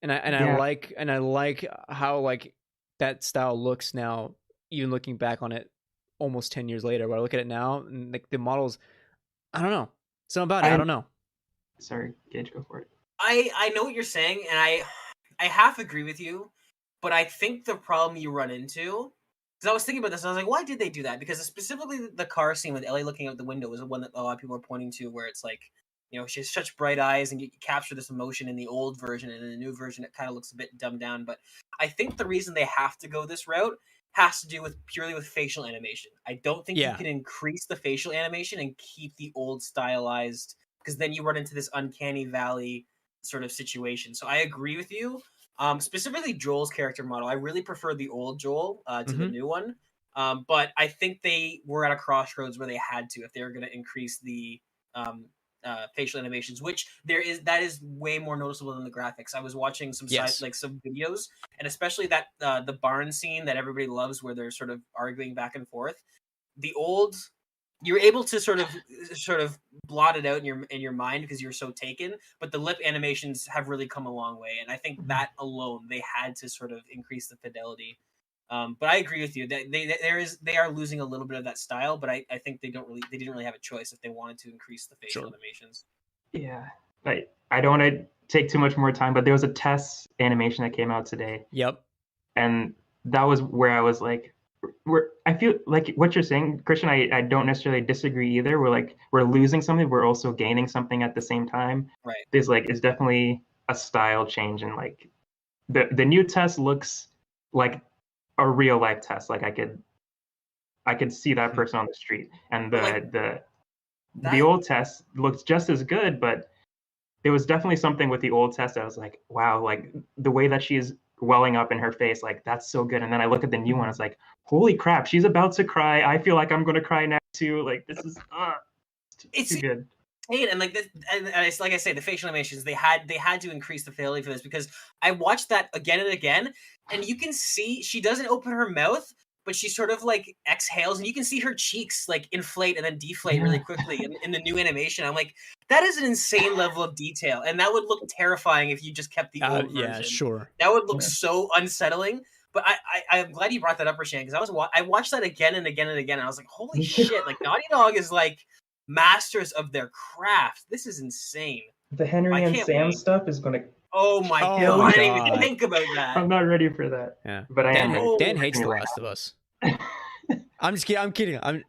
I like how like that style looks now, even looking back on it almost 10 years later. When I look at it now and like the models, I don't know. Something about it, I don't know. Sorry, Gage, go for it. I know what you're saying, and I half agree with you, but I think the problem you run into, because I was thinking about this, and I was like, why did they do that? Because specifically the car scene with Ellie looking out the window was the one that a lot of people are pointing to, where it's like, you know, she has such bright eyes, and you capture this emotion in the old version, and in the new version it kind of looks a bit dumbed down. But I think the reason they have to go this route has to do with purely with facial animation. I don't think you can increase the facial animation and keep the old stylized, because then you run into this uncanny valley sort of situation. So I agree with you. Specifically Joel's character model, I really prefer the old Joel to the new one. But I think they were at a crossroads where they had to, if they were going to increase the facial animations, which that is way more noticeable than the graphics. I was watching some some videos, and especially that the barn scene that everybody loves, where they're sort of arguing back and forth. The old, you're able to sort of blot it out in your mind because you're so taken, but the lip animations have really come a long way, and I think that alone they had to sort of increase the fidelity. But I agree with you that they are losing a little bit of that style, but I think they didn't really have a choice if they wanted to increase the facial animations. Yeah, I don't want to take too much more time, but there was a test animation that came out today. Yep. And that was where I was like, I feel like what you're saying, Christian, I don't necessarily disagree either. We're losing something, we're also gaining something at the same time. Right. There's it's definitely a style change, and like the new test looks like a real life test. Like I could see that person on the street, and the old test looked just as good, but there was definitely something with the old test that I was like, wow, like the way that she's welling up in her face, like that's so good. And then I look at the new one, it's like, holy crap, she's about to cry. I feel like I'm going to cry now too. Like this is it's too good. And like this, and it's like I say, the facial animations they had to increase the fidelity for this, because I watched that again and again, and you can see she doesn't open her mouth, but she sort of like exhales, and you can see her cheeks like inflate and then deflate really quickly in the new animation. I'm like, that is an insane level of detail, and that would look terrifying if you just kept the old version. Yeah, sure. That would look so unsettling. But I'm glad you brought that up, Rashan, because I watched that again and again and again, and I was like, holy shit! Like Naughty Dog is like masters of their craft. This is insane. The Henry and Sam stuff is going to. Oh my god! I didn't even think about that. I'm not ready for that. Yeah, but Dan hates The Last of Us. I'm just kidding. I'm kidding. I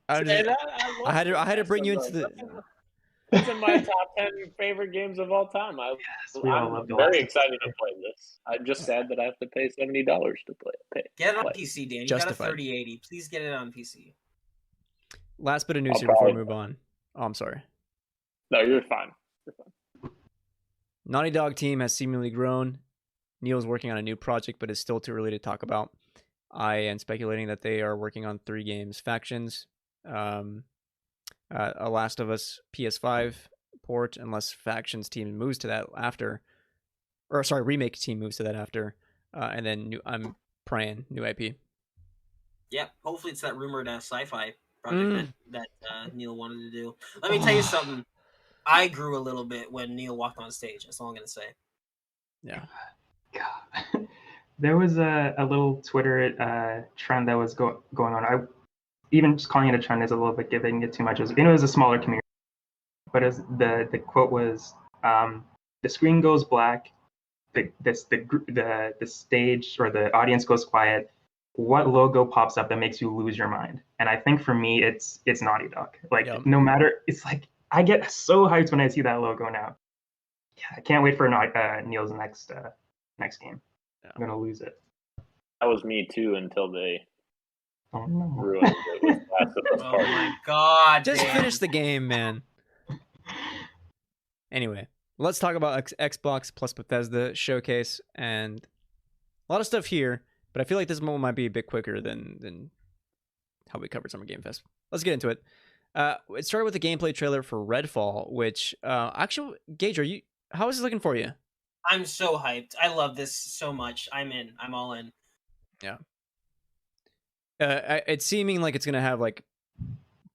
had to bring you into the. It's in my top 10 favorite games of all time. I'm very excited to play this. I'm just sad that I have to pay $70 to play it. Get it on PC, Dan. You got a 3080. Please get it on PC. last bit of news I'll here before we probably- move on. Oh, I'm sorry. No, you're fine. Naughty Dog team has seemingly grown. Neil's working on a new project, but it's still too early to talk about. I am speculating that they are working on 3 games: Factions, a Last of Us PS5 port, unless Factions team moves to that after, or sorry, Remake team moves to that after, and then I'm praying new IP. Yeah, hopefully it's that rumored sci-fi project that Neil wanted to do. Let me tell you something. I grew a little bit when Neil walked on stage. That's all I'm gonna say. Yeah. God. There was a little Twitter trend that was going on. I even just calling it a trend is a little bit giving it too much. It was a smaller community, but as the quote was, the screen goes black, the stage or the audience goes quiet. What logo pops up that makes you lose your mind? And I think for me, it's Naughty Dog. Like Yep. no matter, it's like I get so hyped when I see that logo now. Yeah, I can't wait for Neil's next game. Yeah. I'm gonna lose it. That was me too until they Oh no. ruined it with Last of Us Oh Part my god! Just Dan. finish the game, man. Anyway, let's talk about Xbox plus Bethesda Showcase, and a lot of stuff here, but I feel like this moment might be a bit quicker than how we covered Summer Game Fest. Let's get into it. It started with a gameplay trailer for Redfall, which actually, Gage, how is this looking for you? I'm so hyped. I love this so much. I'm in. I'm all in. Yeah. It's seeming like it's gonna have like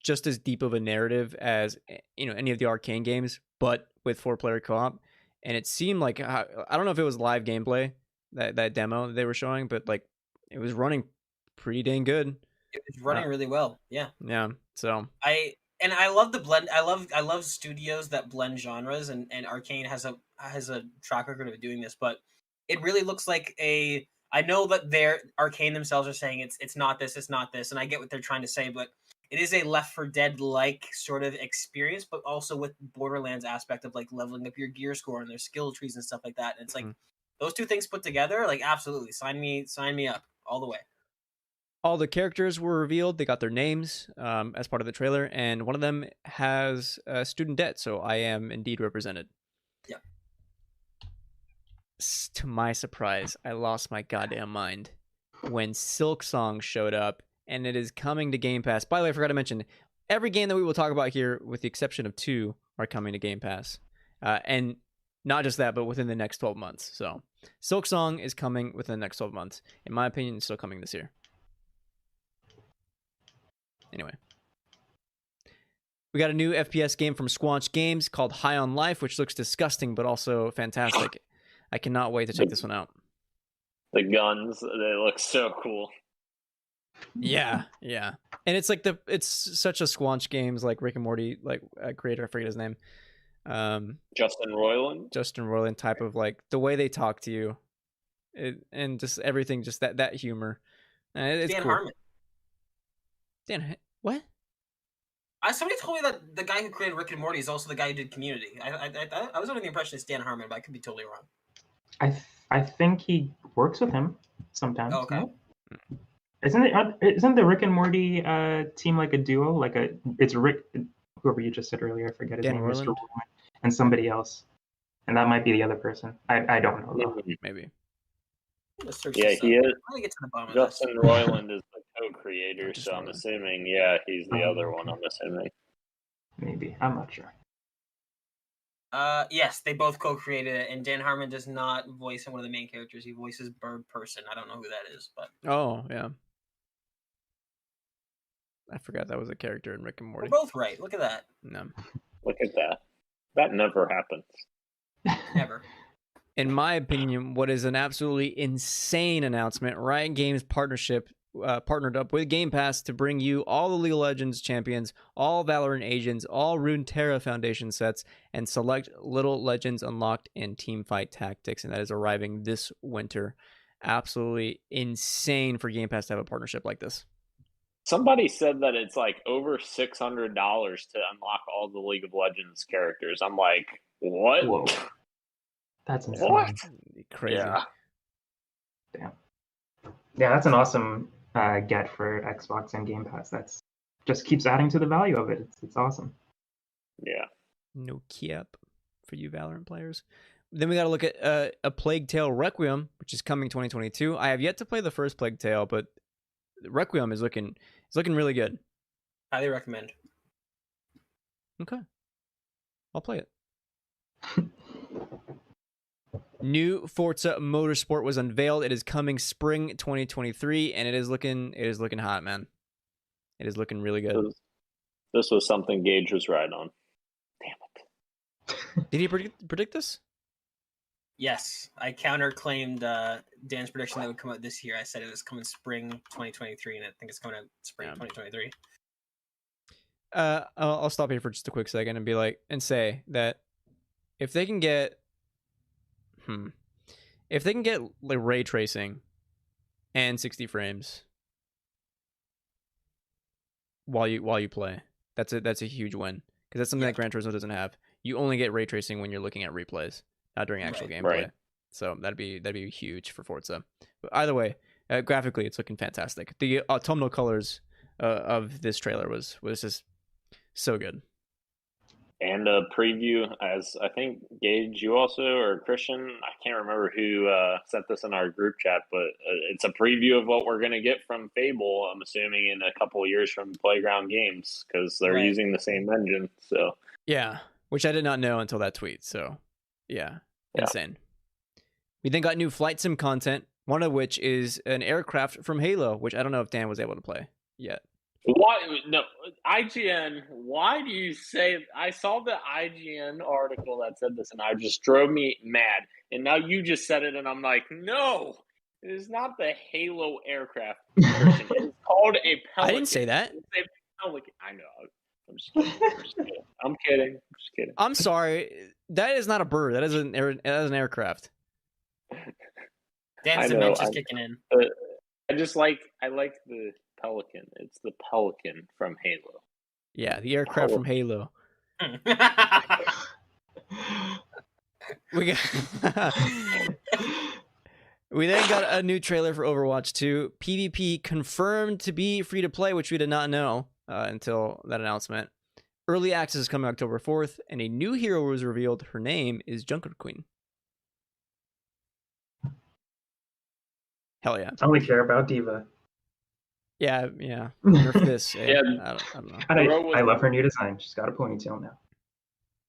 just as deep of a narrative as any of the Arcane games, but with 4-player co-op. And it seemed like I don't know if it was live gameplay that demo they were showing, but like it was running pretty dang good. It was running really well. Yeah. Yeah. So I love the blend. I love studios that blend genres, and Arcane has a track record of doing this. But it really looks like a. I know that they're Arcane themselves are saying it's not this, and I get what they're trying to say, but it is a Left 4 Dead like sort of experience, but also with Borderlands aspect of like leveling up your gear score and their skill trees and stuff like that. And it's like those two things put together, like absolutely sign me up all the way. all the characters were revealed. They got their names as part of the trailer, and one of them has student debt, so I am indeed represented. Yeah. To my surprise, I lost my goddamn mind when Silksong showed up, and it is coming to Game Pass. By the way, I forgot to mention, every game that we will talk about here, with the exception of 2, are coming to Game Pass. And not just that, but within the next 12 months. So Silksong is coming within the next 12 months. In my opinion, it's still coming this year. Anyway. We got a new FPS game from Squanch Games called High on Life, which looks disgusting, but also fantastic. I cannot wait to check this one out. The guns, they look so cool. Yeah. And it's like it's such a Squanch Games, like Rick and Morty, like creator, I forget his name. Justin Roiland type of like the way they talk to you, and just everything, just that humor. It's Dan cool. Harmon. Dan, what? Somebody told me that the guy who created Rick and Morty is also the guy who did Community. I was under the impression it's Dan Harmon, but I could be totally wrong. I think he works with him sometimes. Oh, okay. No? Isn't the Rick and Morty team like a duo? Like it's Rick, whoever you just said earlier. I forget his Dan name, Roiland? Mr. Roiland, and somebody else, and that might be the other person. I don't know though. Maybe. Let's search Yeah, this he up. is. Let me get to the bottom of Justin this. Roiland is the co-creator, Just so I'm Roiland. assuming, yeah, he's the Oh, other okay. one, I'm assuming. Maybe, I'm not sure. Yes, they both co-created it, and Dan Harmon does not voice one of the main characters. He voices Bird Person. I don't know who that is, but Oh, yeah. I forgot that was a character in Rick and we're Morty. both right. Look at that. No. Look at that. That never happens. Never. In my opinion, what is an absolutely insane announcement, Riot Games partnered up with Game Pass to bring you all the League of Legends champions, all Valorant agents, all Runeterra Foundation sets, and select Little Legends Unlocked and Teamfight Tactics, and that is arriving this winter. Absolutely insane for Game Pass to have a partnership like this. Somebody said that it's like over $600 to unlock all the League of Legends characters. I'm like, what? Whoa, that's insane. What? Crazy. Yeah. Damn. Yeah, that's an awesome get for Xbox and Game Pass. That's just keeps adding to the value of it. It's awesome. Yeah. No cap for you Valorant players. Then we got to look at a Plague Tale Requiem, which is coming 2022. I have yet to play the first Plague Tale, but Requiem is looking really good. Highly recommend. Okay, I'll play it. New Forza Motorsport was unveiled. It is coming spring 2023, and it is looking hot, man. It is looking really good. This was something Gage was right on. Damn it. Did he predict this? Yes, I counterclaimed Dan's prediction that would come out this year. I said it was coming spring 2023, and I think it's coming out spring 2023. I'll stop here for just a quick second and say that if they can get like ray tracing and 60 frames while you play, that's a huge win, because that's something that Gran Turismo doesn't have. You only get ray tracing when you're looking at replays, not during actual gameplay. Right. So that'd be huge for Forza. But either way, graphically it's looking fantastic. The autumnal colors of this trailer was just so good. And a preview, as I think Gage, you also, or Christian, I can't remember who sent this in our group chat, but it's a preview of what we're going to get from Fable, I'm assuming, in a couple of years from Playground Games, because they're using the same engine. So yeah, which I did not know until that tweet. So yeah, insane. We then got new flight sim content, one of which is an aircraft from Halo, which I don't know if Dan was able to play yet. Why? No, IGN. Why do you say? I saw the IGN article that said this, and I just drove me mad. And now you just said it, and I'm like, no, it is not the Halo aircraft. It's called a Pelican. I didn't say that. It's a Pelican. I know. I'm just kidding. I'm kidding. I'm sorry. That is not a bird. That is an aircraft. Dan's dementia's kicking in. I like the Pelican. It's the Pelican from Halo. Yeah, the aircraft from Halo. We then got a new trailer for Overwatch 2. PvP confirmed to be free to play, which we did not know until that announcement. Early access is coming October 4th, and a new hero was revealed. Her name is Junker Queen. Hell yeah. I only care about Diva. Yeah. Nerf this. Yeah. I don't know. And I love her new design. She's got a ponytail now.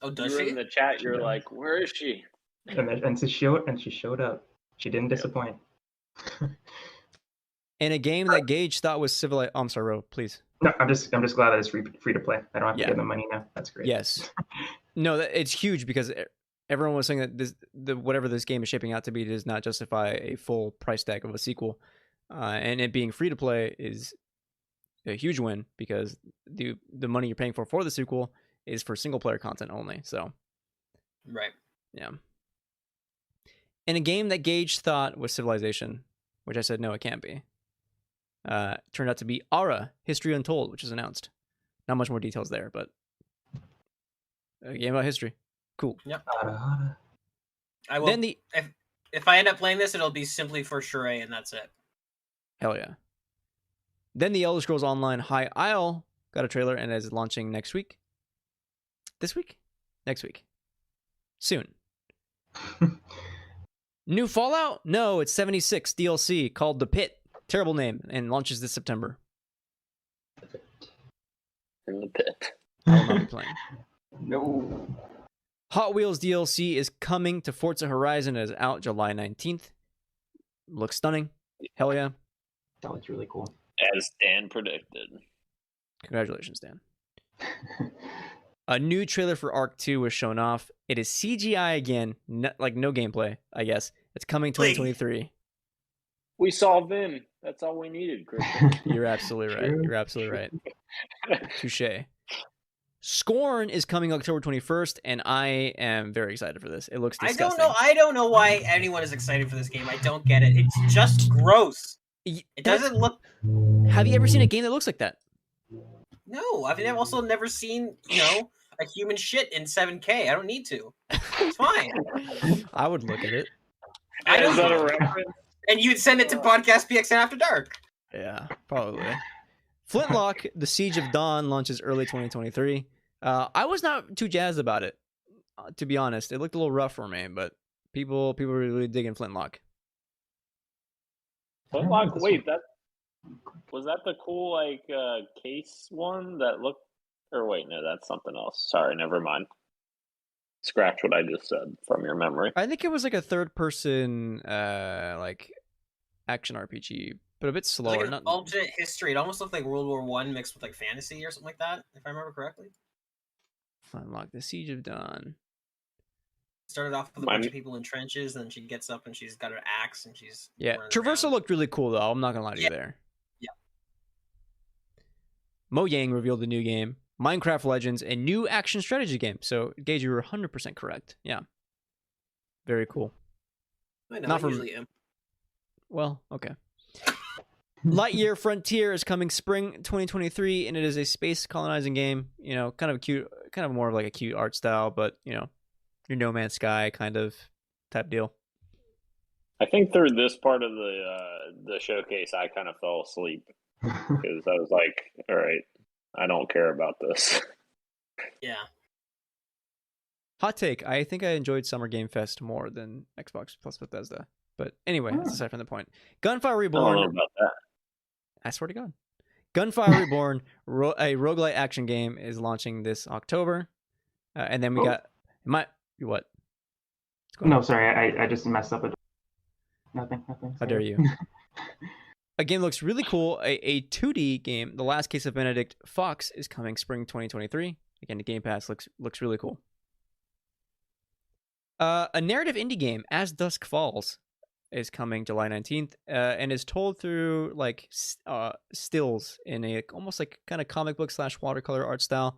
Oh, does You were she? in the chat, you're like, where is she? And she showed up. She didn't disappoint. In a game that Gage thought was civilized. Oh, I'm sorry, Ro, please. No, I'm just glad that it's free to play. I don't have to give them money now. That's great. Yes. No, it's huge, because everyone was saying that whatever this game is shaping out to be does not justify a full price tag of a sequel. And it being free to play is a huge win, because the money you're paying for the sequel is for single player content only. So, Right. yeah. In a game that Gage thought was Civilization, which I said no, it can't be. Turned out to be Ara: History Untold, which is announced. Not much more details there, but a game about history. Cool. Yep. I will. Then if I end up playing this, it'll be simply for Sheree, and that's it. Hell yeah. Then the Elder Scrolls Online High Isle got a trailer and is launching next week. This week? Next week. Soon. New Fallout? No, it's 76 DLC called The Pit. Terrible name, and launches this September. In the pit. I will not be playing. No. Hot Wheels DLC is coming to Forza Horizon. It is out July 19th. Looks stunning. Hell yeah. That looks really cool. As Dan predicted. Congratulations, Dan. A new trailer for Arc 2 was shown off. It is CGI again, no gameplay, I guess. It's coming 2023. We saw Vin. That's all we needed, Chris. You're absolutely right. You're absolutely right. Touche. Scorn is coming October 21st, and I am very excited for this. It looks disgusting. I don't know why anyone is excited for this game. I don't get it. It's just gross. It doesn't look... Have you ever seen a game that looks like that? No. I've also never seen, a human shit in 7K. I don't need to. It's fine. I would look at it. Is that a reference? And you'd send it to Podcast PXN After Dark. Yeah, probably. Flintlock: The Siege of Dawn launches early 2023. I was not too jazzed about it, to be honest. It looked a little rough for me, but people were really digging Flintlock. Flintlock. Wait, that was that the cool like case one that looked? Or wait, no, that's something else. Sorry, never mind. Scratch what I just said from your memory. I think it was like a third-person like action RPG, but a bit It was slower. like an alternate history. It almost looked like World War One mixed with like fantasy or something like that, if I remember correctly. Flintlock: The Siege of Dawn. Started off with a bunch of people in trenches, and then she gets up and she's got her axe and she's Traversal looked really cool though. I'm not gonna lie to you there. Yeah. Mojang revealed a new game, Minecraft Legends, a new action strategy game. So Gage, you were 100% correct. Yeah. Very cool. I know. Not I usually am. Well, okay. Lightyear Frontier is coming spring 2023, and it is a space colonizing game. You know, kind of cute, kind of more of like a cute art style, but you know, your No Man's Sky kind of type deal. I think through this part of the showcase, I kind of fell asleep because I was like, "All right, I don't care about this." Yeah. Hot take: I think I enjoyed Summer Game Fest more than Xbox plus Bethesda. But anyway, that's aside from the point. Gunfire I don't Reborn. know about that. I swear to God. Gunfire Reborn, a roguelite action game, is launching this October. And then we got... What? No, sorry, I just messed up. Nothing. How dare you? A game looks really cool. A 2D game, The Last Case of Benedict Fox, is coming spring 2023. Again, the Game Pass looks really cool. A narrative indie game, As Dusk Falls, is coming July 19th, and is told through like stills in a almost like kind of comic book / watercolor art style.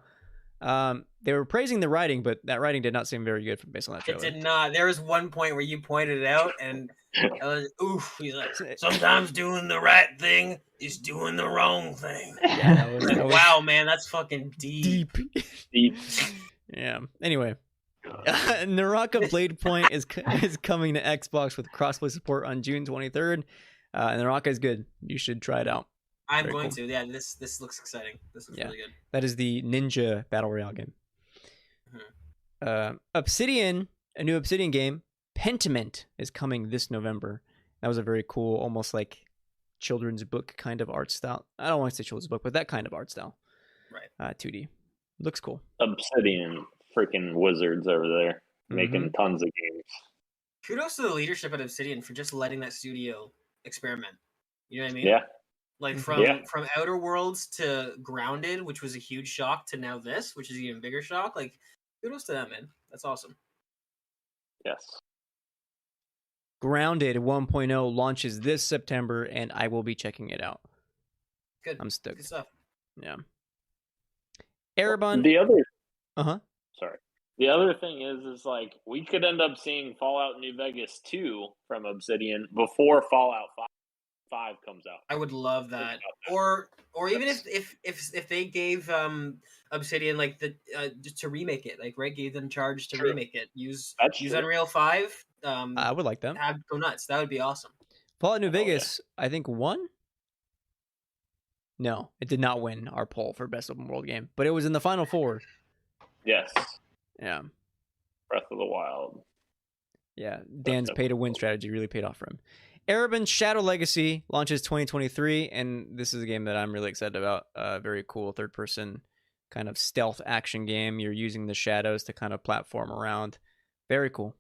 They were praising the writing, but that writing did not seem very good based on that trailer. It did not. There was one point where you pointed it out, and I was, oof. He's like, sometimes doing the right thing is doing the wrong thing. Yeah, that was, wow, man, that's fucking deep. Yeah. Anyway, Naraka Blade Point is coming to Xbox with crossplay support on June 23rd. And Naraka is good. You should try it out. I'm Very going cool. to. Yeah, this looks exciting. This looks really good. That is the Ninja Battle Royale game. Mm-hmm. Obsidian, a new Obsidian game, Pentiment, is coming this November. That was a very cool, almost like children's book kind of art style. I don't want to say children's book, but that kind of art style. Right. 2D. Looks cool. Obsidian, freaking wizards over there, making tons of games. Kudos to the leadership at Obsidian for just letting that studio experiment. You know what I mean? Yeah. Like from Outer Worlds to Grounded, which was a huge shock, to now this, which is an even bigger shock. Like, kudos to them, man. That's awesome. Yes. Grounded 1.0 launches this September, and I will be checking it out. Good. I'm stoked. Good stuff. Yeah. Erebon. The other. Sorry. The other thing is like we could end up seeing Fallout New Vegas 2 from Obsidian before Fallout 5 comes out. I would love that. Or even if they gave Obsidian like the to remake it, like gave them charge to remake it. Use Unreal 5. I would like that. Go nuts. That would be awesome. Fallout New Vegas, I think won. No, it did not win our poll for best open world game, but it was in the final 4. Yes. Yeah. Breath of the Wild. Yeah, Dan's pay to win strategy really paid off for him. Erebon Shadow Legacy launches 2023, and this is a game that I'm really excited about. Very cool third-person kind of stealth action game. You're using the shadows to kind of platform around. Very cool.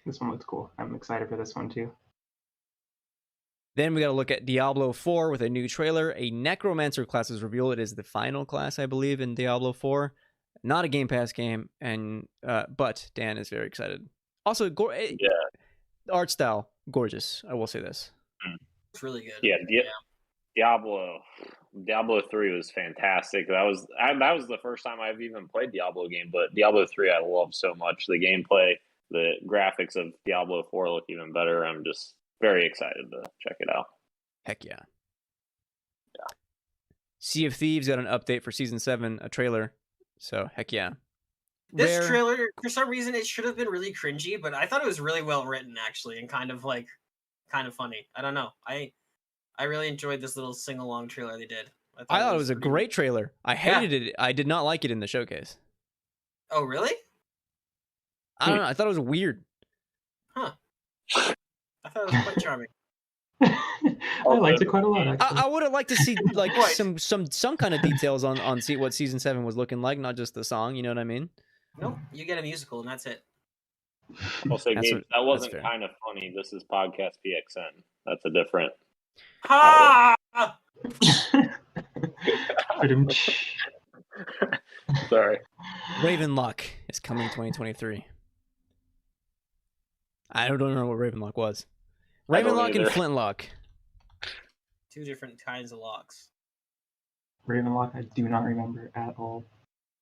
This one looks cool. I'm excited for this one too. Then we got to look at Diablo 4 with a new trailer. A Necromancer class is revealed. It is the final class, I believe, in Diablo 4. Not a Game Pass game, and but Dan is very excited. Also, art style, gorgeous. I will say this. It's really good. Yeah, Diablo 3 was fantastic. That was the first time I've even played Diablo game, but Diablo 3 I love so much. The gameplay, the graphics of Diablo 4 look even better. I'm just very excited to check it out. Heck yeah. Sea of Thieves got an update for Season 7, a trailer. So, heck yeah. This trailer, for some reason, it should have been really cringy, but I thought it was really well written, actually, and kind of funny. I don't know. I really enjoyed this little sing-along trailer they did. I thought it was a pretty- great trailer. I hated it. I did not like it in the showcase. Oh, really? I don't know. I thought it was weird. Huh. I thought it was quite charming. I liked it quite a lot, actually. I would have liked to see like Right. some kind of details on what season 7 was looking like, not just the song. You know what I mean? Nope, you get a musical and that's it. I'll say, That's Gabe, what- that wasn't that's fair. kind of funny. This is Podcast PXN. That's a different. Ha! Sorry. Ravenlock is coming 2023. I don't remember what Ravenlock was. I don't Ravenlock and either. Flintlock. Two different kinds of locks. Ravenlock, I do not remember at all.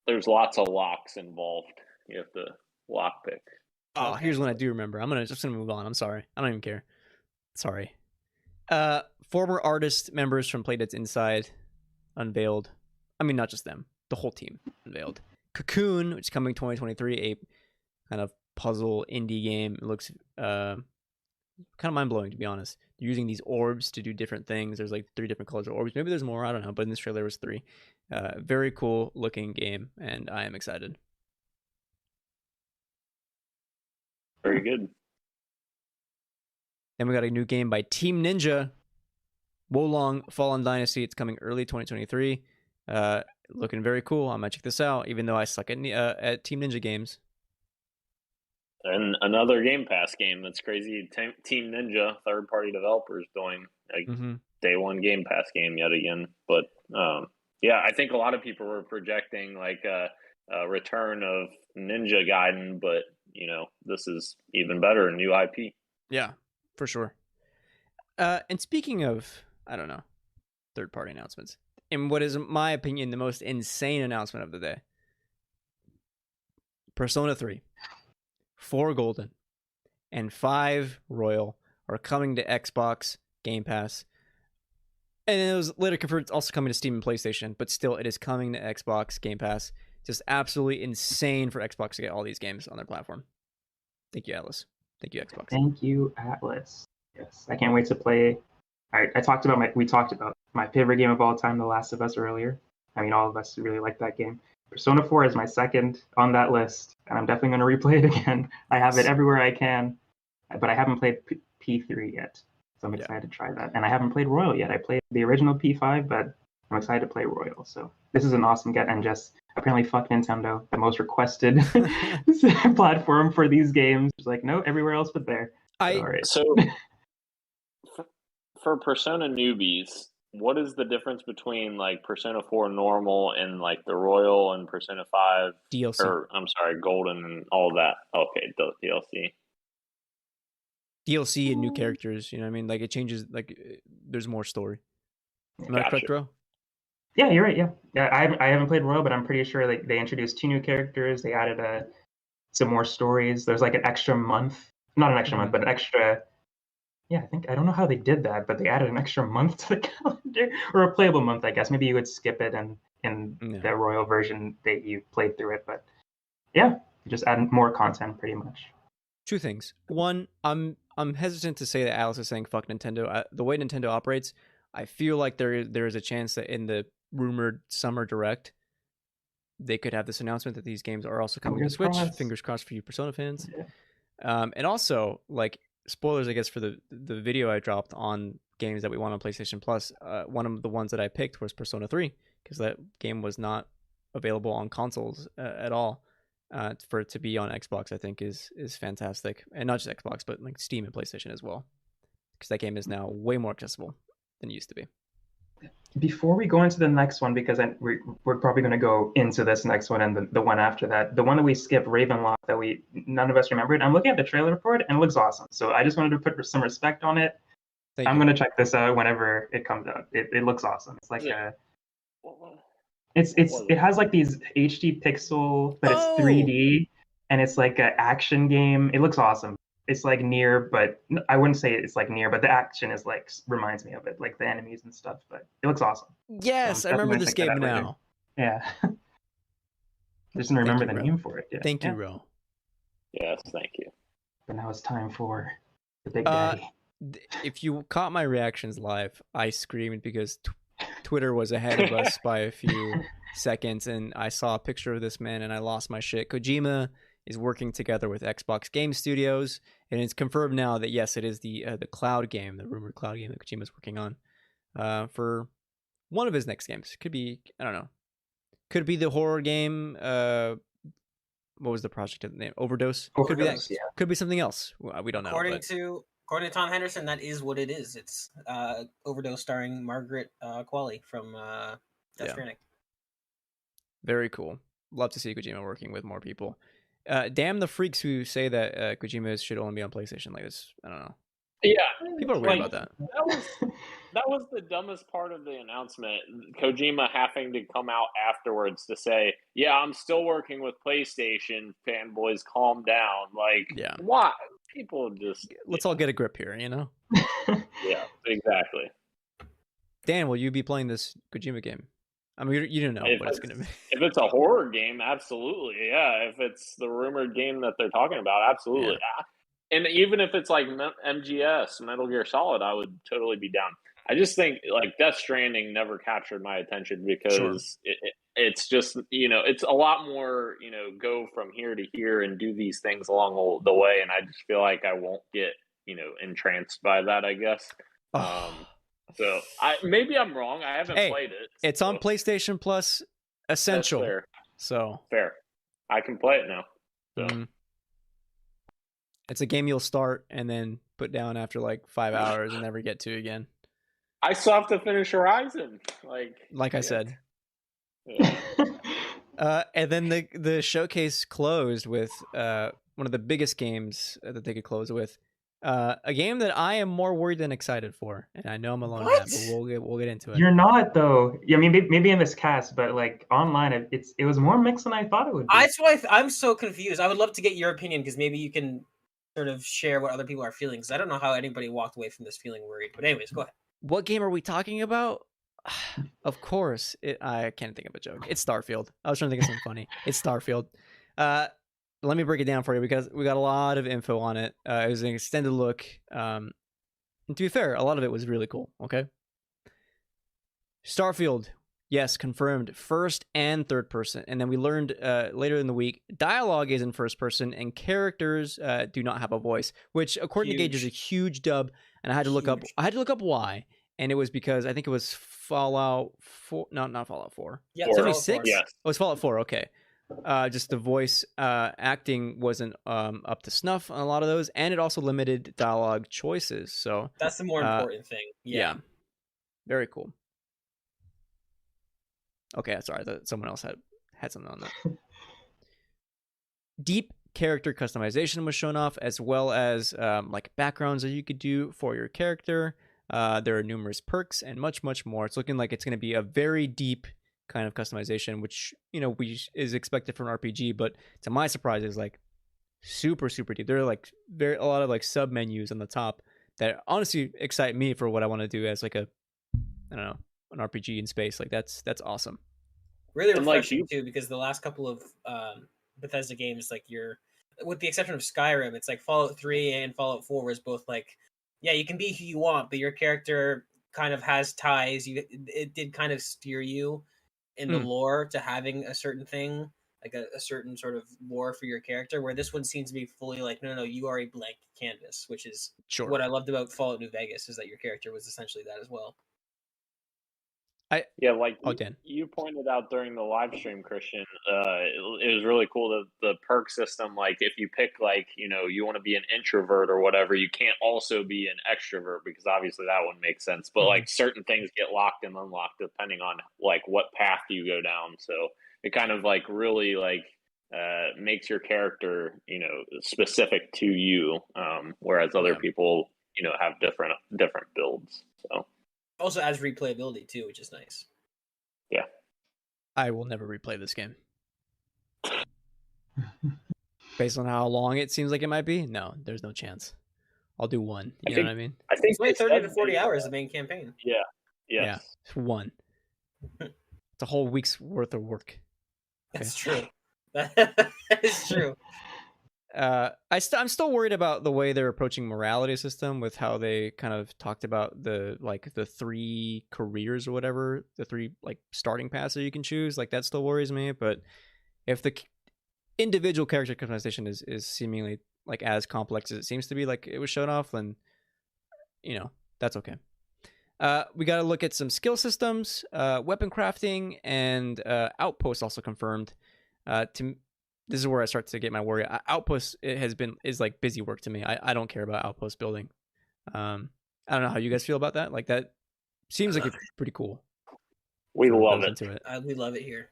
There's lots of locks involved. You have to lock pick. Oh, Okay. here's one I do remember. I'm just gonna move on. I'm sorry. I don't even care. Sorry. Former artist members from Playdead's Inside unveiled. I mean, not just them. The whole team unveiled. Cocoon, which is coming 2023, a kind of puzzle indie game. It looks kind of mind blowing, to be honest. You're using these orbs to do different things. There's like 3 different colors of orbs. Maybe there's more. I don't know. But in this trailer, there was 3. Very cool looking game, and I am excited. Very good. Then we got a new game by Team Ninja, Wolong Fallen Dynasty. It's coming early 2023. Looking very cool. I might check this out, even though I suck at Team Ninja games. And another Game Pass game that's crazy. Team Ninja, third-party developers, doing a day one Game Pass game yet again. But yeah, I think a lot of people were projecting like a return of Ninja Gaiden, but you know, this is even better, a new IP. Yeah, for sure. And speaking of, I don't know, third-party announcements, in what is, in my opinion, the most insane announcement of the day, Persona 3, 4 Golden, and 5 Royal are coming to Xbox Game Pass. And it was later confirmed it's also coming to Steam and PlayStation, but still, it is coming to Xbox Game Pass. Just absolutely insane for Xbox to get all these games on their platform. Thank you, Atlas. Thank you, Xbox. Thank you, Atlas. Yes, I can't wait to play. We talked about my favorite game of all time, The Last of Us, earlier. I mean, all of us really like that game. Persona 4 is my second on that list, and I'm definitely going to replay it again. I have it everywhere I can, but I haven't played P3 yet, so I'm excited to try that. And I haven't played Royal yet. I played the original P5, but I'm excited to play Royal. So this is an awesome get, and just apparently fuck Nintendo, the most requested platform for these games. It's like, no, everywhere else but there. All right. So for Persona newbies, what is the difference between like Persona 4 normal and like the Royal and Persona 5 DLC. or I'm sorry, Golden and all that? Okay, DLC. DLC and new characters, you know what I mean? Like, it changes, like, there's more story. Am I correct, bro? Yeah, you're right. Yeah. I haven't played Royal, but I'm pretty sure like they introduced 2 new characters. They added some more stories. There's like an extra month, not an extra month, but an extra. Yeah, I don't know how they did that, but they added an extra month to the calendar, or a playable month, I guess. Maybe you would skip it and in the Royal version that you played through it, but yeah, you just add more content pretty much. 2 things. One, I'm hesitant to say that Alice is saying fuck Nintendo. The way Nintendo operates, I feel like there is a chance that in the rumored Summer Direct, they could have this announcement that these games are also coming to Switch. Fingers crossed for you Persona fans. Yeah. And also, like, spoilers, I guess, for the video I dropped on games that we want on PlayStation Plus. One of the ones that I picked was Persona 3, because that game was not available on consoles at all. For it to be on Xbox, I think is fantastic, and not just Xbox, but like Steam and PlayStation as well, because that game is now way more accessible than it used to be. Before we go into the next one, because we're probably going to go into this next one and the one after that, the one that we skipped, Ravenlock, that none of us remembered. I'm looking at the trailer for it, and it looks awesome. So I just wanted to put some respect on it. I'm going to check this out whenever it comes out. It looks awesome. It's like it has like these HD pixel, but it's 3D, and it's like an action game. It looks awesome. It's like Nier, but I wouldn't say it's like Nier, but the action is like reminds me of it, like the enemies and stuff. But it looks awesome. Yes, so I remember this game now. Yeah, just didn't remember the name for it. Yeah. Thank you, Ro. Yes, thank you. But now it's time for the big daddy. if you caught my reactions live, I screamed because Twitter was ahead of us by a few seconds, and I saw a picture of this man and I lost my shit. Kojima is working together with Xbox Game Studios, and it's confirmed now that yes, it is the cloud game, the rumored cloud game that Kojima is working on for one of his next games. Could be, I don't know, could be the horror game. What was the project name? Overdose. Could be that. Yeah. Could be something else. We don't know. According to Tom Henderson, that is what it is. It's Overdose starring Margaret Qualley from Death Stranding. Very cool. Love to see Kojima working with more people. Damn the freaks who say that Kojima should only be on PlayStation. Like this, I don't know. Yeah, People are weird about that. That was the dumbest part of the announcement. Kojima having to come out afterwards to say, "Yeah, I'm still working with PlayStation. Fanboys, calm down." Like, yeah, why? People just let's all get a grip here, you know? Yeah, exactly. Dan, will you be playing this Kojima game? I mean, you don't know what it's going to be. If it's a horror game, absolutely. Yeah, if it's the rumored game that they're talking about, absolutely. Yeah. And even if it's like MGS, Metal Gear Solid, I would totally be down. I just think like Death Stranding never captured my attention because it's just, it's a lot more, go from here to here and do these things along the way. And I just feel like I won't get, entranced by that, I guess. So maybe I'm wrong. I haven't played it. It's on PlayStation Plus Essential. That's fair. So fair. I can play it now. So. It's a game you'll start and then put down after like 5 hours and never get to again. I still have to finish Horizon. Like I said. Yeah. And then the showcase closed with one of the biggest games that they could close with. A game that I am more worried than excited for, and I know I'm alone in that, but we'll get into it. You're not though. I mean, maybe in this cast, but like online, it was more mixed than I thought it would be. That's why I'm so confused. I would love to get your opinion because maybe you can sort of share what other people are feeling. Because I don't know how anybody walked away from this feeling worried. But anyways, go ahead. What game are we talking about? Of course, I can't think of a joke. It's Starfield. I was trying to think of something funny. It's Starfield. Let me break it down for you because we got a lot of info on it. It was an extended look. And to be fair, a lot of it was really cool. Okay. Starfield, yes, confirmed first and third person. And then we learned later in the week, dialogue is in first person and characters do not have a voice, which according to Gage is a huge dub. And I had to look up why. And it was because I think it was Fallout 4. No, not Fallout 4. Yeah, 76? Yes. Oh, it's Fallout 4. Okay. Just the voice acting wasn't up to snuff on a lot of those, and it also limited dialogue choices. So that's the more important thing. Yeah. Very cool. Okay, sorry, someone else had something on that. Deep character customization was shown off, as well as like backgrounds that you could do for your character. There are numerous perks and much, much more. It's looking like it's going to be a very deep kind of customization, which is expected from an RPG, but to my surprise is like super deep. There are like a lot of like sub menus on the top that honestly excite me for what I want to do as like an RPG in space. Like that's awesome. Really refreshing too, because the last couple of Bethesda games, like with the exception of Skyrim, it's like Fallout 3 and Fallout 4 was both like, yeah, you can be who you want, but your character kind of has ties. It did kind of steer you in the lore to having a certain thing, like a certain sort of lore for your character, where this one seems to be fully like, no, you are a blank canvas, which is what I loved about Fallout New Vegas, is that your character was essentially that as well. You pointed out during the live stream, Christian, it was really cool the perk system. Like if you pick you want to be an introvert or whatever, you can't also be an extrovert because obviously that wouldn't make sense. But like certain things get locked and unlocked depending on like what path you go down. So it kind of like really like makes your character specific to you, whereas other people have different builds. So. Also adds replayability too, which is nice. Yeah. I will never replay this game. Based on how long it seems like it might be, no, there's no chance. I'll do one. You know what I mean? I think it's like 30 to 40 hours the main campaign. Yeah. Yes. Yeah. One. It's a whole week's worth of work. That's true. That is true. I'm still worried about the way they're approaching morality system with how they kind of talked about the 3 careers or whatever, the 3 like starting paths that you can choose. Like that still worries me. But if the individual character customization is seemingly like as complex as it seems to be, like it was shown off, then that's okay. We got to look at some skill systems, weapon crafting, and outposts also confirmed. This is where I start to get my worry. Outposts is like busy work to me. I don't care about outpost building. I don't know how you guys feel about that. Like that seems like it's pretty cool. We love it. We love it here.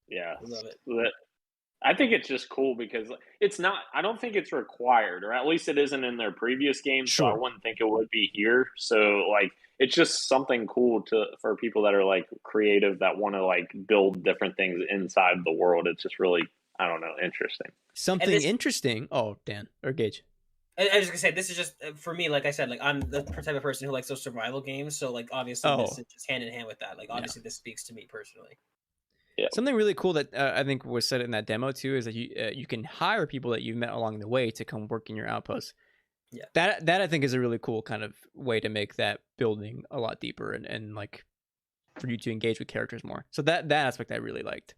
Yeah, we love it. I think it's just cool because it's not. I don't think it's required, or at least it isn't in their previous games. Sure. So I wouldn't think it would be here. So like, it's just something cool for people that are like creative that want to like build different things inside the world. It's just really, I don't know, interesting. Something interesting. Oh, Dan or Gage. I was just gonna say, this is just for me. Like I said, like I'm the type of person who likes those survival games. So like obviously this is just hand in hand with that. Like obviously this speaks to me personally. Yeah. Something really cool that I think was said in that demo too is that you can hire people that you've met along the way to come work in your outpost. Yeah, that I think is a really cool kind of way to make that building a lot deeper and like for you to engage with characters more. So that aspect I really liked.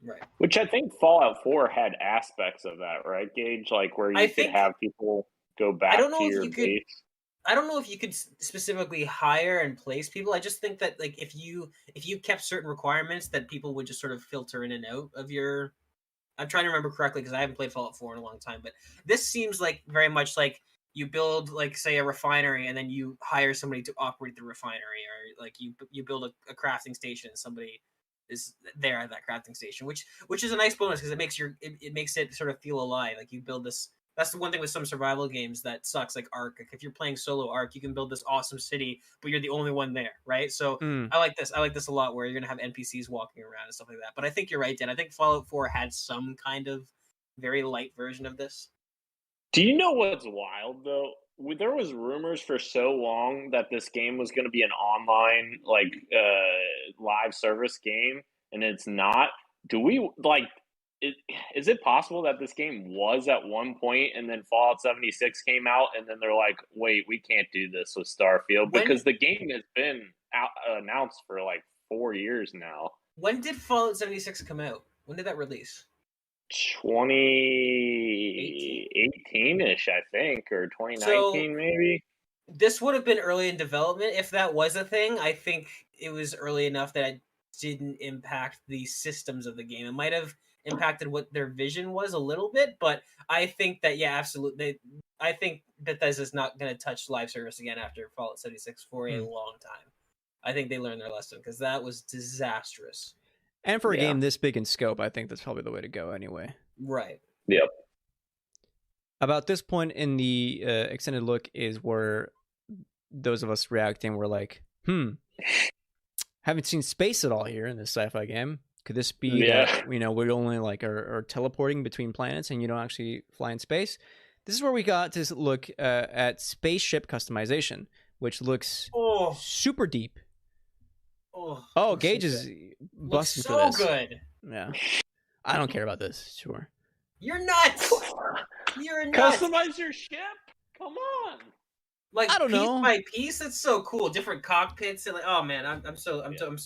Right. Which I think Fallout 4 had aspects of that, right, Gage? Like where you could have people go back to your base. I don't know if you could specifically hire and place people. I just think that like if you kept certain requirements, that people would just sort of filter in and out of your. I'm trying to remember correctly because I haven't played Fallout 4 in a long time, but this seems like very much like you build like say a refinery and then you hire somebody to operate the refinery, or like you build a crafting station and somebody is there at that crafting station, which is a nice bonus because it makes it sort of feel alive. Like you build this. That's the one thing with some survival games that sucks, like Ark. Like if you're playing solo Ark, you can build this awesome city, but you're the only one there, right? So I like this. I like this a lot, where you're gonna have NPCs walking around and stuff like that. But I think you're right, Dan. I think Fallout 4 had some kind of very light version of this. Do you know what's wild though? There was rumors for so long that this game was going to be an online, like, live service game, and it's not. Do we like? Is it possible that this game was at one point and then Fallout 76 came out and then they're like, wait, we can't do this with Starfield because the game has been announced for like 4 years now. When did Fallout 76 come out? When did that release? 2018-ish, I think, or 2019 maybe. This would have been early in development. If that was a thing, I think it was early enough that it didn't impact the systems of the game. It might have impacted what their vision was a little bit, but I think that absolutely. I think Bethesda's not going to touch live service again after Fallout 76 for a long time. I think they learned their lesson because that was disastrous. And for a game this big in scope, I think that's probably the way to go anyway. Right. Yep. About this point in the extended look is where those of us reacting were like, haven't seen space at all here in this sci-fi game. Could this be that, we only like are teleporting between planets and you don't actually fly in space? This is where we got to look at spaceship customization, which looks super deep. Gage is busting for this. So good. Yeah. I don't care about this. Sure. You're nuts. You're nuts. Customize your ship? Come on. Like I don't know. Piece by piece, that's so cool. Different cockpits and like, oh man, I'm so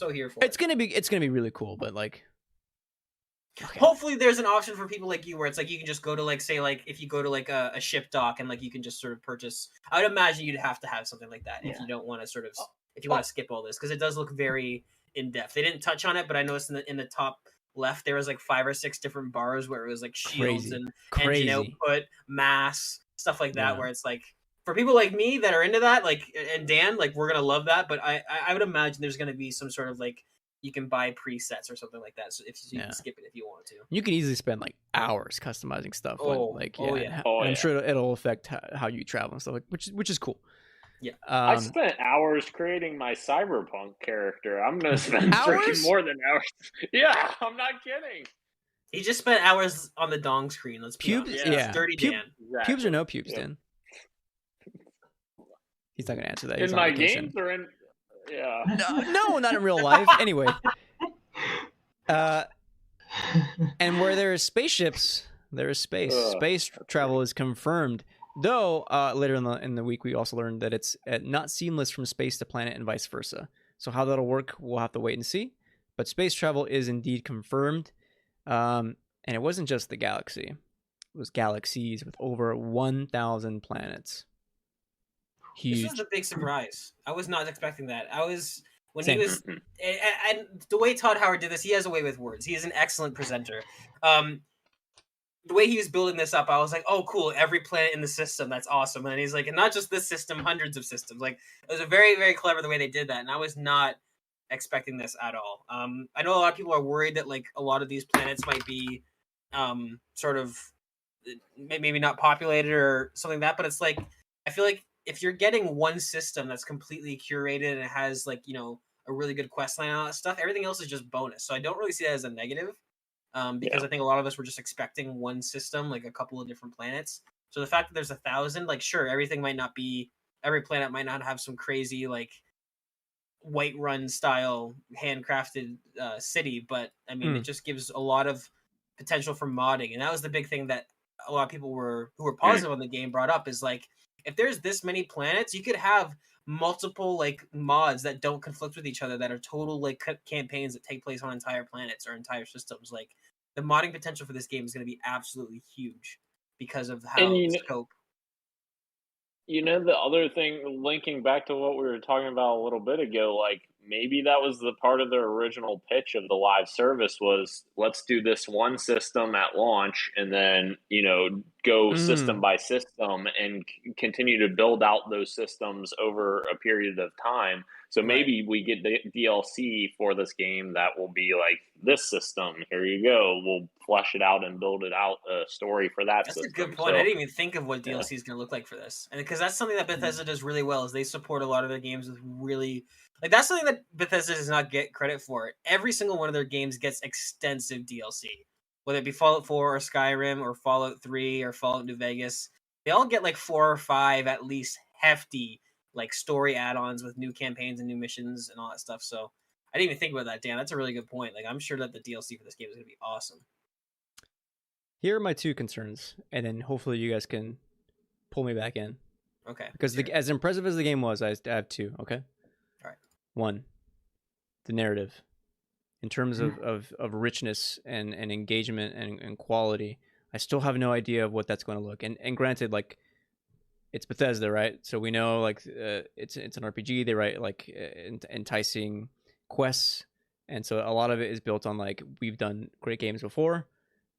here for it. It's gonna be really cool, but like, okay. Hopefully there's an option for people like you where it's like you can just go to like say like if you go to like a ship dock and like you can just sort of purchase. I would imagine you'd have to have something like that if you don't want to sort of if you want to skip all this because it does look very in depth. They didn't touch on it, but I noticed in the top left there was like 5 or 6 different bars where it was like shields and engine output, mass, stuff like that, where it's like. For people like me that are into that, like, and Dan, like, we're going to love that. But I would imagine there's going to be some sort of, like, you can buy presets or something like that. So if you can skip it if you want to. You can easily spend, like, hours customizing stuff. I'm sure it'll affect how you travel and stuff, like, which is cool. Yeah. I spent hours creating my cyberpunk character. I'm going to spend freaking more than hours. Yeah, I'm not kidding. He just spent hours on the dong screen. Let's be honest. Yeah. Dirty Dan. Exactly. Pubes or no pubes, Dan? He's not going to answer that. In my games or in... Yeah. No, not in real life. Anyway. And where there are spaceships, There is space. Ugh, Space travel is confirmed. Though later in the week, we also learned that it's not seamless from space to planet and vice versa. So how that'll work, we'll have to wait and see. But space travel is indeed confirmed. And it wasn't just the galaxy. It was galaxies with over 1,000 planets. Huge. This was the big surprise. I was not expecting that. Same. He was, and the way Todd Howard did this, he has a way with words. He is an excellent presenter. The way he was building this up, I was like, oh, cool, every planet in the system, that's awesome. And he's like, and not just this system, hundreds of systems. Like, it was a very, very clever the way they did that. And I was not expecting this at all. I know a lot of people are worried that, like, a lot of these planets might be sort of maybe not populated or something like that. But it's like, I feel like if you're getting one system that's completely curated and it has, like, you know, a really good quest line and all that stuff, everything else is just bonus. So I don't really see that as a negative. Because I think a lot of us were just expecting one system, like a couple of different planets. So the fact that there's 1,000, like, sure, every planet might not have some crazy, like, Whiterun style handcrafted city, but I mean, it just gives a lot of potential for modding. And that was the big thing that a lot of people who were positive on the game brought up, is like, if there's this many planets, you could have multiple, like, mods that don't conflict with each other, that are total, like, campaigns that take place on entire planets or entire systems. Like, the modding potential for this game is going to be absolutely huge because of how scope. You know, the other thing, linking back to what we were talking about a little bit ago, like, maybe that was the part of their original pitch of the live service was, let's do this one system at launch and then, you know, go system by system and continue to build out those systems over a period of time. So maybe we get the DLC for this game that will be like, this system, here you go. We'll flesh it out and build it out a story for that system. That's a good point. So, I didn't even think of what DLC is going to look like for this. And because that's something that Bethesda does really well, is they support a lot of their games with really, like, that's something that Bethesda does not get credit for. Every single one of their games gets extensive DLC. Whether it be Fallout 4 or Skyrim or Fallout 3 or Fallout New Vegas, they all get like 4 or 5 at least hefty, like, story add-ons with new campaigns and new missions and all that stuff. So I didn't even think about that, Dan. That's a really good point. Like, I'm sure that the DLC for this game is going to be awesome. Here are my two concerns, and then hopefully you guys can pull me back in. Okay. Because as impressive as the game was, I have two, okay? All right. One, the narrative. In terms of richness and engagement and quality, I still have no idea of what that's going to look. And granted, like, it's Bethesda, right? So we know, like, it's an RPG. They write, like, enticing quests, and so a lot of it is built on, like, we've done great games before.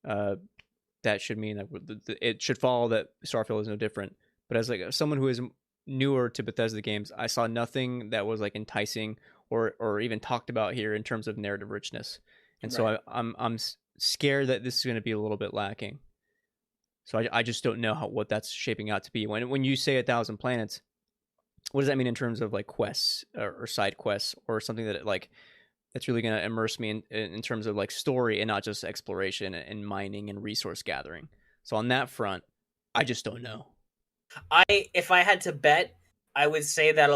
That should mean that it should follow that Starfield is no different. But as, like, someone who is newer to Bethesda games, I saw nothing that was, like, enticing or even talked about here in terms of narrative richness, and so I'm scared that this is going to be a little bit lacking. So I just don't know what that's shaping out to be. When you say 1,000 planets, what does that mean in terms of, like, quests or side quests or something that, like, that's really going to immerse me in terms of, like, story and not just exploration and mining and resource gathering. So on that front, I just don't know. If I had to bet, I would say that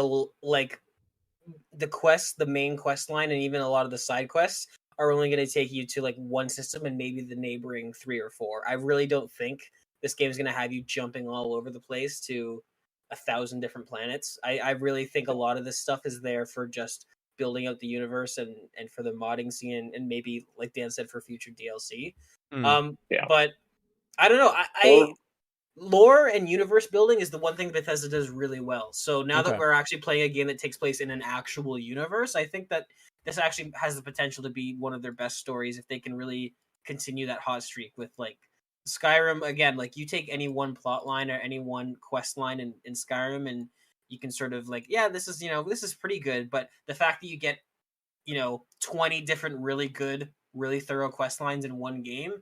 the main quest line and even a lot of the side quests are only going to take you to, like, one system and maybe the neighboring 3 or 4. I really don't think this game is going to have you jumping all over the place to 1,000 different planets. I really think a lot of this stuff is there for just building out the universe and for the modding scene and maybe, like Dan said, for future DLC. But I don't know. Lore and universe building is the one thing Bethesda does really well. So now that we're actually playing a game that takes place in an actual universe, I think that this actually has the potential to be one of their best stories if they can really continue that hot streak with, like, Skyrim. Again, like, you take any one plot line or any one quest line in Skyrim and you can sort of, like, yeah, this is pretty good. But the fact that you get, 20 different really good, really thorough quest lines in one game,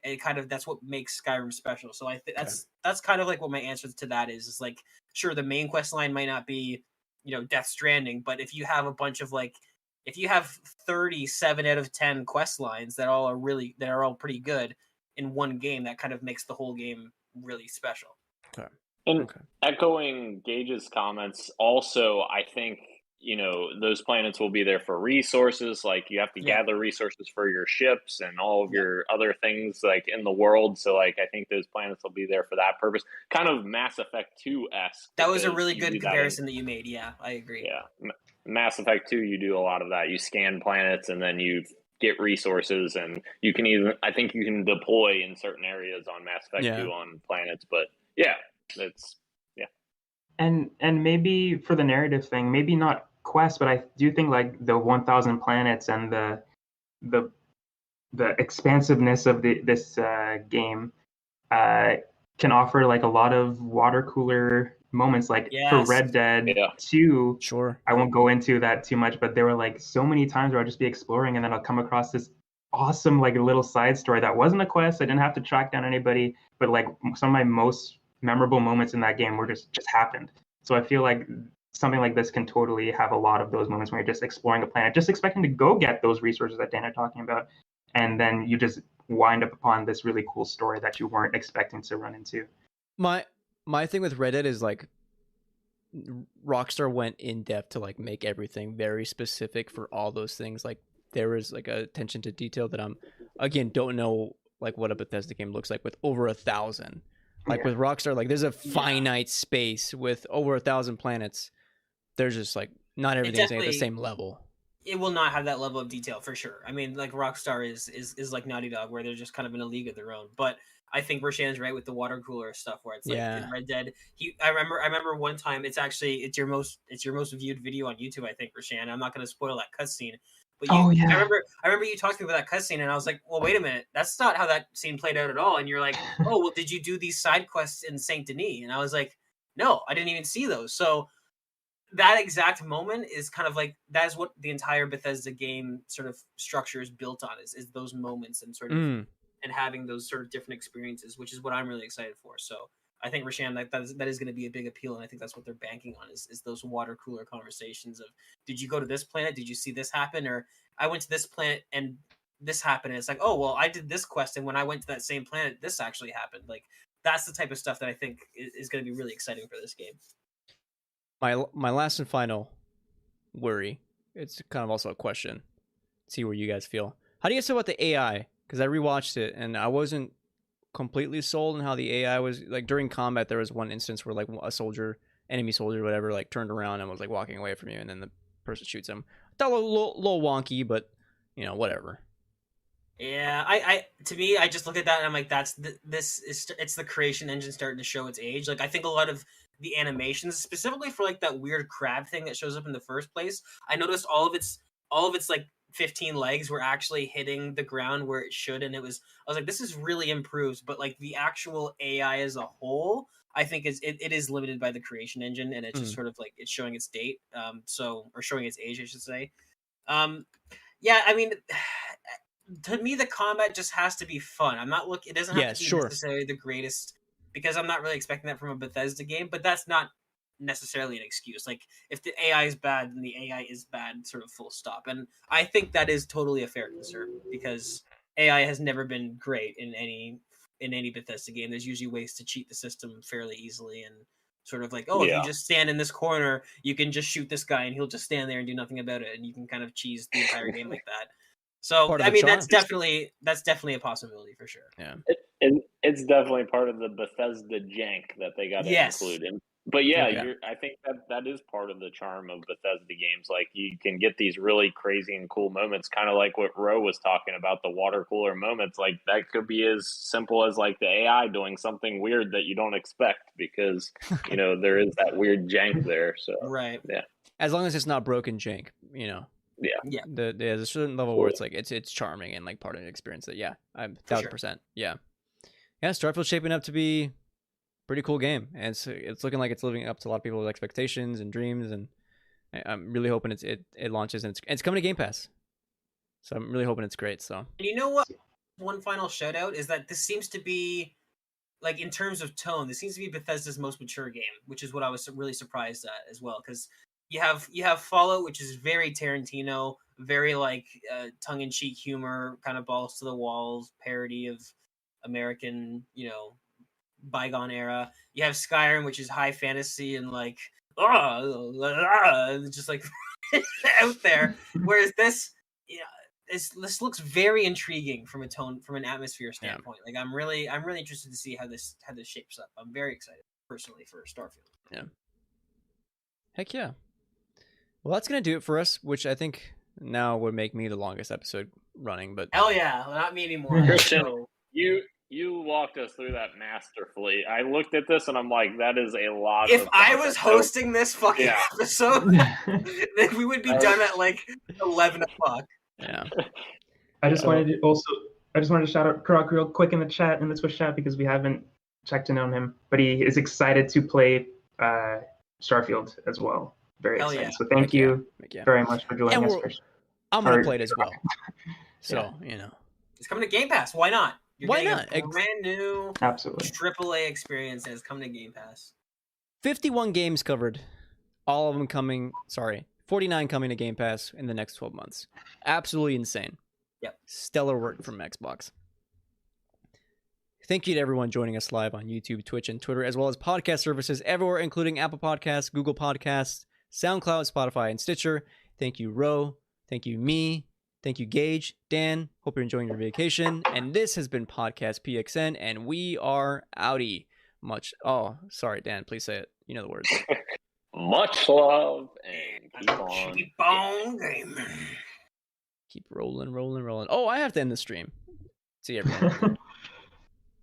that's what makes Skyrim special. So I think that's kind of like what my answer to that is like, sure, the main quest line might not be, Death Stranding, but if you have a bunch of, like, if you have 37 out of 10 quest lines that are all pretty good in one game, that kind of makes the whole game really special. Okay. And echoing Gage's comments, also, I think, those planets will be there for resources. Like you have to Yeah. gather resources for your ships and all of your other things like in the world. So like I think those planets will be there for that purpose. Kind of Mass Effect 2-esque. That was a because really you good do comparison that you made. Yeah, I agree. Yeah, Mass Effect 2, you do a lot of that. You scan planets and then you get resources, and you can I think you can deploy in certain areas on Mass Effect 2 on planets. But yeah, it's And maybe for the narrative thing, maybe not quest, but I do think like the 1,000 planets and the expansiveness of this game can offer like a lot of water cooler moments. Like for Yes. Red Dead Yeah. 2, Sure. I won't go into that too much, but there were like so many times where I'd just be exploring and then I'll come across this awesome like little side story that wasn't a quest. I didn't have to track down anybody, but like some of my most memorable moments in that game were just happened. So I feel like something like this can totally have a lot of those moments where you're just exploring a planet, just expecting to go get those resources that Dan are talking about, and then you just wind up upon this really cool story that you weren't expecting to run into. My thing with Red Dead is like Rockstar went in depth to like make everything very specific for all those things. Like there was like a attention to detail that I'm again don't know like what a Bethesda game looks like with over 1,000. Like with Rockstar, like there's a finite space with over 1,000 planets. There's just like not everything's at the same level. It will not have that level of detail for sure. I mean, like Rockstar is like Naughty Dog, where they're just kind of in a league of their own. But I think Rashan's right with the water cooler stuff, where it's like in Red Dead. I remember one time. It's your most viewed video on YouTube, I think, Rashan. I'm not going to spoil that cutscene. But I remember you talking about that cutscene, and I was like, well, wait a minute, that's not how that scene played out at all. And you're like, oh, well, did you do these side quests in Saint Denis? And I was like, no, I didn't even see those. So that exact moment is kind of like that is what the entire Bethesda game sort of structure is built on is those moments and sort of and having those sort of different experiences, which is what I'm really excited for. So I think Rashan, that is going to be a big appeal, and I think that's what they're banking on is those water cooler conversations of, did you go to this planet? Did you see this happen? Or I went to this planet and this happened. And it's like, oh, well, I did this quest, and when I went to that same planet, this actually happened. Like that's the type of stuff that I think is going to be really exciting for this game. My last and final worry, it's kind of also a question. See where you guys feel. How do you guys feel about the AI? Because I rewatched it and I wasn't completely sold on how the AI was. Like during combat, there was one instance where like a enemy soldier, whatever, like turned around and was like walking away from you, and then the person shoots him. I thought a little wonky, but whatever. Yeah, I to me, I just look at that and I'm like, it's the creation engine starting to show its age. Like I think a lot of the animations, specifically for like that weird crab thing that shows up in the first place, I noticed all of its like 15 legs were actually hitting the ground where it should, and I was like, this is really improved. But like the actual AI as a whole, I think it is limited by the creation engine, and it's just sort of like it's showing its date, or showing its age, I should say. Yeah, I mean, to me, the combat just has to be fun. I'm not looking. It doesn't have to be necessarily the greatest, because I'm not really expecting that from a Bethesda game. But that's not necessarily an excuse. Like if the AI is bad, then the AI is bad. Sort of full stop. And I think that is totally a fair concern, because AI has never been great in any Bethesda game. There's usually ways to cheat the system fairly easily, and sort of like, if you just stand in this corner, you can just shoot this guy and he'll just stand there and do nothing about it, and you can kind of cheese the entire game like that. So I mean, that's definitely a possibility for sure. Yeah, it's definitely part of the Bethesda jank that they got to include in. But yeah, I think that is part of the charm of Bethesda games. Like you can get these really crazy and cool moments, kind of like what Ro was talking about, the water cooler moments. Like that could be as simple as like the AI doing something weird that you don't expect, because there is that weird jank there. So right, yeah. As long as it's not broken jank, Yeah. There's a certain level where it's like it's charming and like part of the experience. That I'm 1,000%. Yeah. Starfield's shaping up to be pretty cool game, and it's looking like it's living up to a lot of people's expectations and dreams, and I'm really hoping it launches, and it's coming to Game Pass, so I'm really hoping it's great. So, and you know what, one final shout out is that this seems to be, like, in terms of tone, this seems to be Bethesda's most mature game, which is what I was really surprised at as well, because you have Fallout, which is very Tarantino, very like tongue-in-cheek humor, kind of balls to the walls parody of American, bygone era. You have Skyrim, which is high fantasy and like just like out there. Whereas this, this looks very intriguing from an atmosphere standpoint. Like I'm really interested to see how this shapes up. I'm very excited personally for Starfield. Yeah. Heck yeah. Well, that's gonna do it for us, which I think now would make me the longest episode running. But hell yeah, not me anymore. Christian, So, you walked us through that masterfully. I looked at this and I'm like, that is a lot. if of I was hosting this fucking Yeah. episode, then we would be done at like 11 o'clock. yeah. I just wanted to shout out Kurok real quick in the Twitch chat because we haven't checked in on him, but he is excited to play Starfield as well. Very Hell excited. yeah. So thank you very much for joining us. I'm gonna play it as well. So It's coming to Game Pass. Why not? You're Why getting not? A brand new Absolutely AAA experience and it's coming to Game Pass. 51 games covered. All of them coming. Sorry, 49 coming to Game Pass in the next 12 months. Absolutely insane. Yep. Stellar work from Xbox. Thank you to everyone joining us live on YouTube, Twitch, and Twitter, as well as podcast services everywhere, including Apple Podcasts, Google Podcasts, SoundCloud, Spotify, and Stitcher. Thank you, Ro. Thank you, me. Thank you, Gage. Dan, hope you're enjoying your vacation. And this has been Podcast PXN, and we are outie. Oh, sorry, Dan, please say it. You know the words. Much love and Keep on gaming. Keep rolling. Oh, I have to end the stream. See you, everyone.